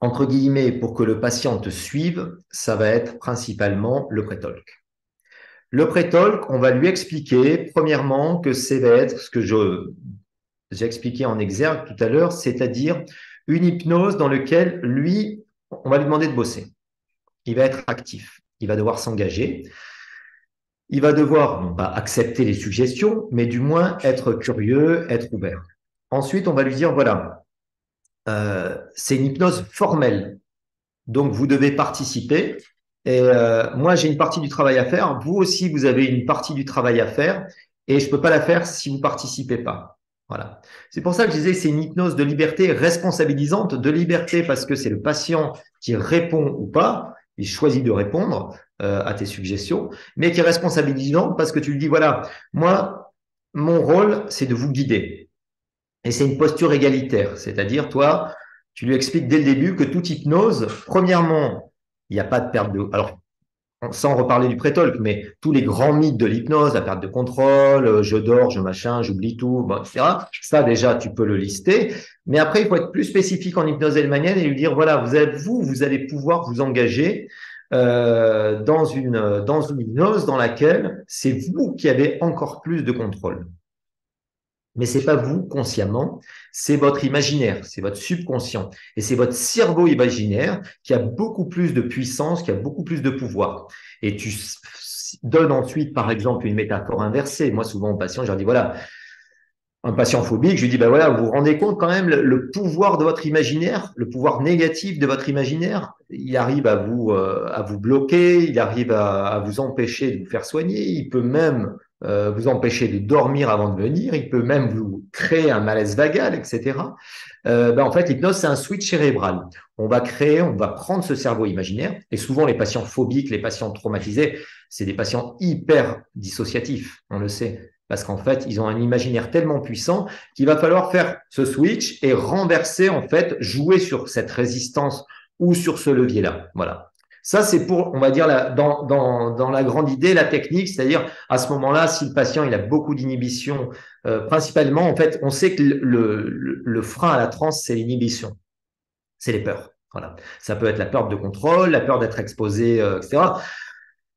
entre guillemets, pour que le patient te suive, ça va être principalement le pré-talk. Le pré-talk, on va lui expliquer, premièrement, que c'est va être ce que j'ai expliqué en exergue tout à l'heure, c'est-à-dire une hypnose dans laquelle lui, on va lui demander de bosser. Il va être actif, il va devoir s'engager, il va devoir non pas accepter les suggestions, mais du moins être curieux, être ouvert. Ensuite, on va lui dire, voilà, c'est une hypnose formelle. Donc, vous devez participer. Et moi, j'ai une partie du travail à faire. Vous aussi, vous avez une partie du travail à faire. Et je ne peux pas la faire si vous ne participez pas. Voilà. C'est pour ça que je disais que c'est une hypnose de liberté responsabilisante, de liberté parce que c'est le patient qui répond ou pas. Il choisit de répondre à tes suggestions, mais qui est responsabilisante parce que tu lui dis, voilà, moi, mon rôle, c'est de vous guider. Et c'est une posture égalitaire, c'est-à-dire, toi, tu lui expliques dès le début que toute hypnose, premièrement, il n'y a pas de perte de... Alors, sans reparler du pré-talk, mais tous les grands mythes de l'hypnose, la perte de contrôle, je dors, je machin, j'oublie tout, bon, etc. Ça, déjà, tu peux le lister. Mais après, il faut être plus spécifique en hypnose hellmanienne et lui dire, voilà, vous allez pouvoir vous engager dans une hypnose dans laquelle c'est vous qui avez encore plus de contrôle. Mais c'est pas vous consciemment, c'est votre imaginaire, c'est votre subconscient. Et c'est votre cerveau imaginaire qui a beaucoup plus de puissance, qui a beaucoup plus de pouvoir. Et tu donnes ensuite, par exemple, une métaphore inversée. Moi, souvent, aux patients, je leur dis, voilà, un patient phobique, je lui dis, ben voilà, vous vous rendez compte quand même le pouvoir de votre imaginaire, le pouvoir négatif de votre imaginaire. Il arrive à vous bloquer, il arrive à vous empêcher de vous faire soigner, il peut même vous empêcher de dormir avant de venir, il peut même vous créer un malaise vagal, etc. En fait, l'hypnose, c'est un switch cérébral. On va prendre ce cerveau imaginaire, et souvent les patients phobiques, les patients traumatisés, c'est des patients hyper dissociatifs, on le sait. Parce qu'en fait, ils ont un imaginaire tellement puissant qu'il va falloir faire ce switch et renverser, en fait, jouer sur cette résistance ou sur ce levier-là. Voilà. Ça, c'est pour, on va dire, dans la grande idée, la technique, c'est-à-dire à ce moment-là, si le patient il a beaucoup d'inhibition, principalement, en fait, on sait que le frein à la transe, c'est l'inhibition, c'est les peurs. Voilà. Ça peut être la peur de contrôle, la peur d'être exposé, etc.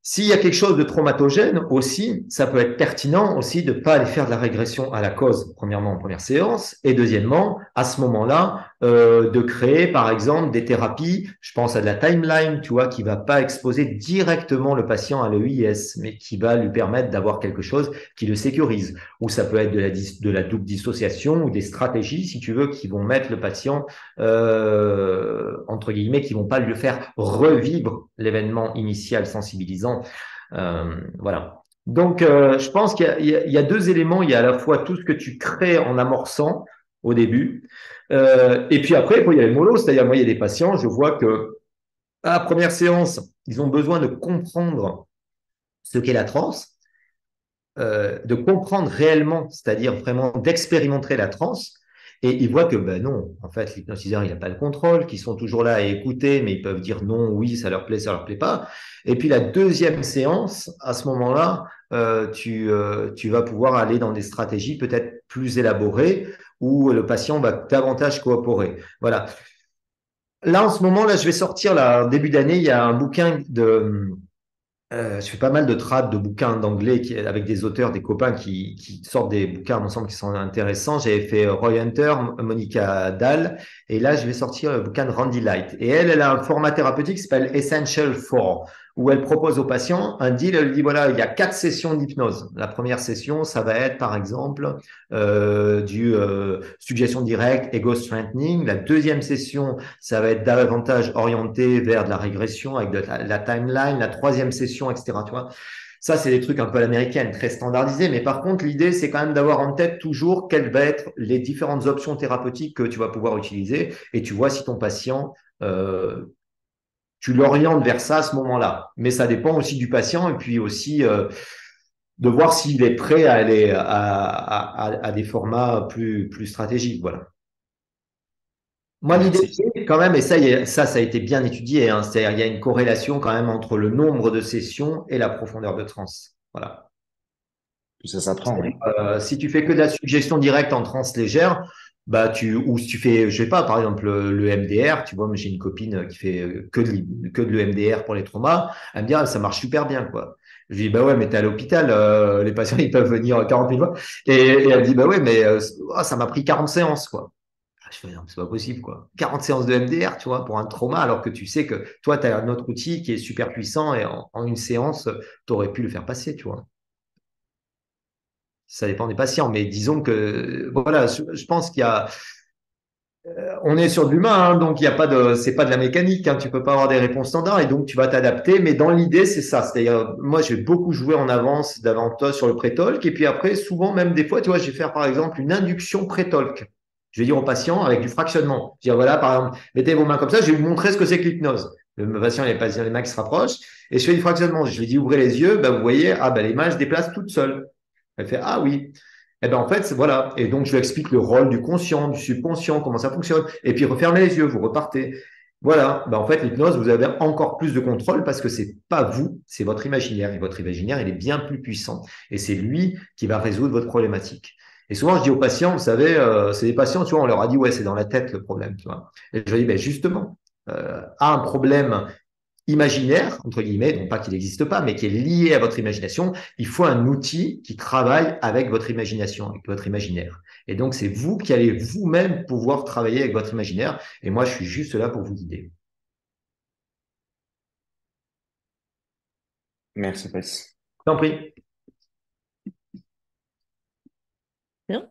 S'il y a quelque chose de traumatogène aussi, ça peut être pertinent aussi de ne pas aller faire de la régression à la cause, premièrement en première séance, et deuxièmement, à ce moment-là, de créer par exemple des thérapies, je pense à de la timeline, tu vois, qui va pas exposer directement le patient à l'EIS, mais qui va lui permettre d'avoir quelque chose qui le sécurise. Ou ça peut être de la double dissociation ou des stratégies, si tu veux, qui vont mettre le patient, entre guillemets, qui vont pas lui faire revivre l'événement initial sensibilisant. Voilà. Donc, je pense qu'il y a deux éléments. Il y a à la fois tout ce que tu crées en amorçant au début, et puis après, il faut y aller mollo. C'est-à-dire, moi, il y a des patients, je vois que à la première séance, ils ont besoin de comprendre ce qu'est la transe, de comprendre réellement, c'est-à-dire vraiment d'expérimenter la transe. Et ils voient que ben non, en fait, l'hypnotiseur, il n'a pas le contrôle, qu'ils sont toujours là à écouter, mais ils peuvent dire non, oui, ça leur plaît pas. Et puis la deuxième séance, à ce moment-là, tu vas pouvoir aller dans des stratégies peut-être plus élaborées où le patient va davantage coopérer. Voilà. Là, en ce moment, là, je vais sortir, là, début d'année, il y a un bouquin je fais pas mal de trades de bouquins d'anglais avec des auteurs, des copains qui sortent des bouquins ensemble qui sont intéressants. J'avais fait Roy Hunter, Monica Dahl, et là je vais sortir le bouquin de Randy Light. Et elle a un format thérapeutique qui s'appelle Essential 4, où elle propose aux patients un deal. Elle dit voilà, il y a 4 sessions d'hypnose. La première session, ça va être par exemple du suggestion directe, ego strengthening. La deuxième session, ça va être davantage orienté vers de la régression avec de la timeline. La troisième session, etc. Tu vois, ça, c'est des trucs un peu à l'américaine, très standardisés. Mais par contre, l'idée, c'est quand même d'avoir en tête toujours quelles vont être les différentes options thérapeutiques que tu vas pouvoir utiliser. Et tu vois si ton patient, tu l'orientes vers ça à ce moment-là. Mais ça dépend aussi du patient et puis aussi de voir s'il est prêt à aller à des formats plus stratégiques. Voilà. Moi, l'idée, Merci. c'est quand même, et ça a été bien étudié, hein, c'est-à-dire il y a une corrélation quand même entre le nombre de sessions et la profondeur de transe. Voilà. Tout ça s'apprend, oui. Si tu fais que de la suggestion directe en transe légère, bah ou si tu fais, je sais pas, par exemple le MDR, tu vois, moi j'ai une copine qui fait que de l'EMDR pour les traumas, elle me dit ah, ça marche super bien quoi. Je lui dis bah ouais mais t'es à l'hôpital, les patients ils peuvent venir 40 000 fois et elle dit bah ouais mais ça m'a pris 40 séances quoi. Je fais, non, c'est pas possible, quoi. 40 séances de MDR, tu vois, pour un trauma, alors que tu sais que toi, tu as un autre outil qui est super puissant et en une séance, tu aurais pu le faire passer, tu vois. Ça dépend des patients, mais disons que, voilà, je pense qu'il y a, on est sur de l'humain, hein, donc il y a pas de, c'est pas de la mécanique, hein, tu peux pas avoir des réponses standards et donc tu vas t'adapter, mais dans l'idée, c'est ça. C'est-à-dire, moi, je vais beaucoup jouer en avance davantage sur le pré-talk et puis après, souvent, même des fois, tu vois, je vais faire par exemple une induction pré-talk. Je vais dire au patient avec du fractionnement. Je vais dire, voilà, par exemple, mettez vos mains comme ça, je vais vous montrer ce que c'est que l'hypnose. Le patient, les mains qui se rapprochent et je fais du fractionnement. Je lui dis, ouvrez les yeux, bah, vous voyez, ah, bah, les mains se déplacent toutes seules. Elle fait, ah oui. Eh ben en fait, voilà. Et donc, je lui explique le rôle du conscient, du subconscient, comment ça fonctionne. Et puis, refermez les yeux, vous repartez. Voilà. Ben, en fait, l'hypnose, vous avez encore plus de contrôle parce que c'est pas vous, c'est votre imaginaire. Et votre imaginaire, il est bien plus puissant. Et c'est lui qui va résoudre votre problématique. Et souvent, je dis aux patients, vous savez, c'est des patients, tu vois, on leur a dit, ouais, c'est dans la tête le problème, tu vois. Et je leur dis, ben justement, a un problème imaginaire, entre guillemets, donc pas qu'il n'existe pas, mais qui est lié à votre imagination, il faut un outil qui travaille avec votre imagination, avec votre imaginaire. Et donc, c'est vous qui allez vous-même pouvoir travailler avec votre imaginaire. Et moi, je suis juste là pour vous guider. Merci, Brice. T'en prie. Bien.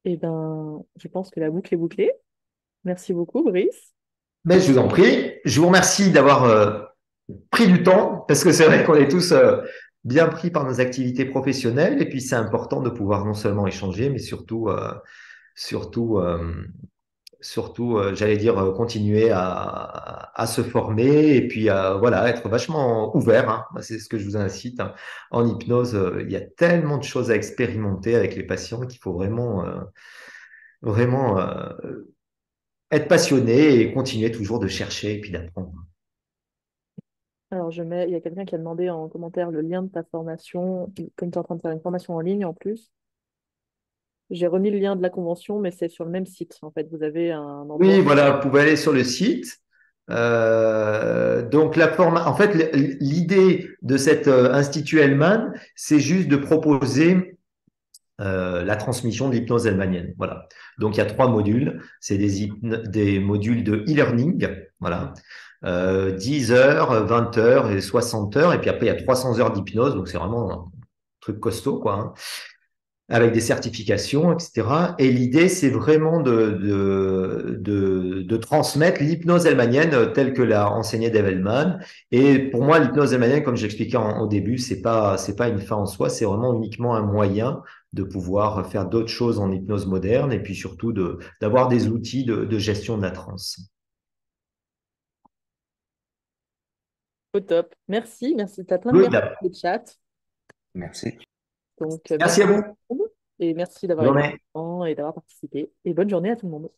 Eh ben, je pense que la boucle est bouclée. Merci beaucoup, Brice. Mais je vous en prie. Je vous remercie d'avoir pris du temps, parce que c'est vrai qu'on est tous bien pris par nos activités professionnelles. Et puis, c'est important de pouvoir non seulement échanger, mais surtout, j'allais dire, continuer à se former et puis voilà, être vachement ouvert, hein. Moi, c'est ce que je vous incite, hein. En hypnose, il y a tellement de choses à expérimenter avec les patients qu'il faut vraiment être passionné et continuer toujours de chercher et puis d'apprendre. Alors, il y a quelqu'un qui a demandé en commentaire le lien de ta formation, comme tu es en train de faire une formation en ligne en plus. J'ai remis le lien de la convention, mais c'est sur le même site. En fait, vous avez un endroit. Oui, voilà, vous pouvez aller sur le site. Donc en fait, l'idée de cet institut Hellman, c'est juste de proposer la transmission de l'hypnose hellmanienne. Voilà. Donc il y a 3 modules. C'est des modules de e-learning. Voilà. 10 heures, 20 heures et 60 heures. Et puis après, il y a 300 heures d'hypnose. Donc c'est vraiment un truc costaud, quoi, hein, avec des certifications, etc. Et l'idée, c'est vraiment de transmettre l'hypnose hellmanienne telle que l'a enseigné Dave Hellman. Et pour moi, l'hypnose hellmanienne, comme j'expliquais au début, c'est pas une fin en soi, c'est vraiment uniquement un moyen de pouvoir faire d'autres choses en hypnose moderne et puis surtout d'avoir des outils de gestion de la transe. Au top. Merci, merci. Tu as plein de merci Good. dans le chat. Merci. Donc, Merci merci à vous. beaucoup et merci d'avoir Bonne été journée. présent et d'avoir participé. Et bonne journée à tout le monde.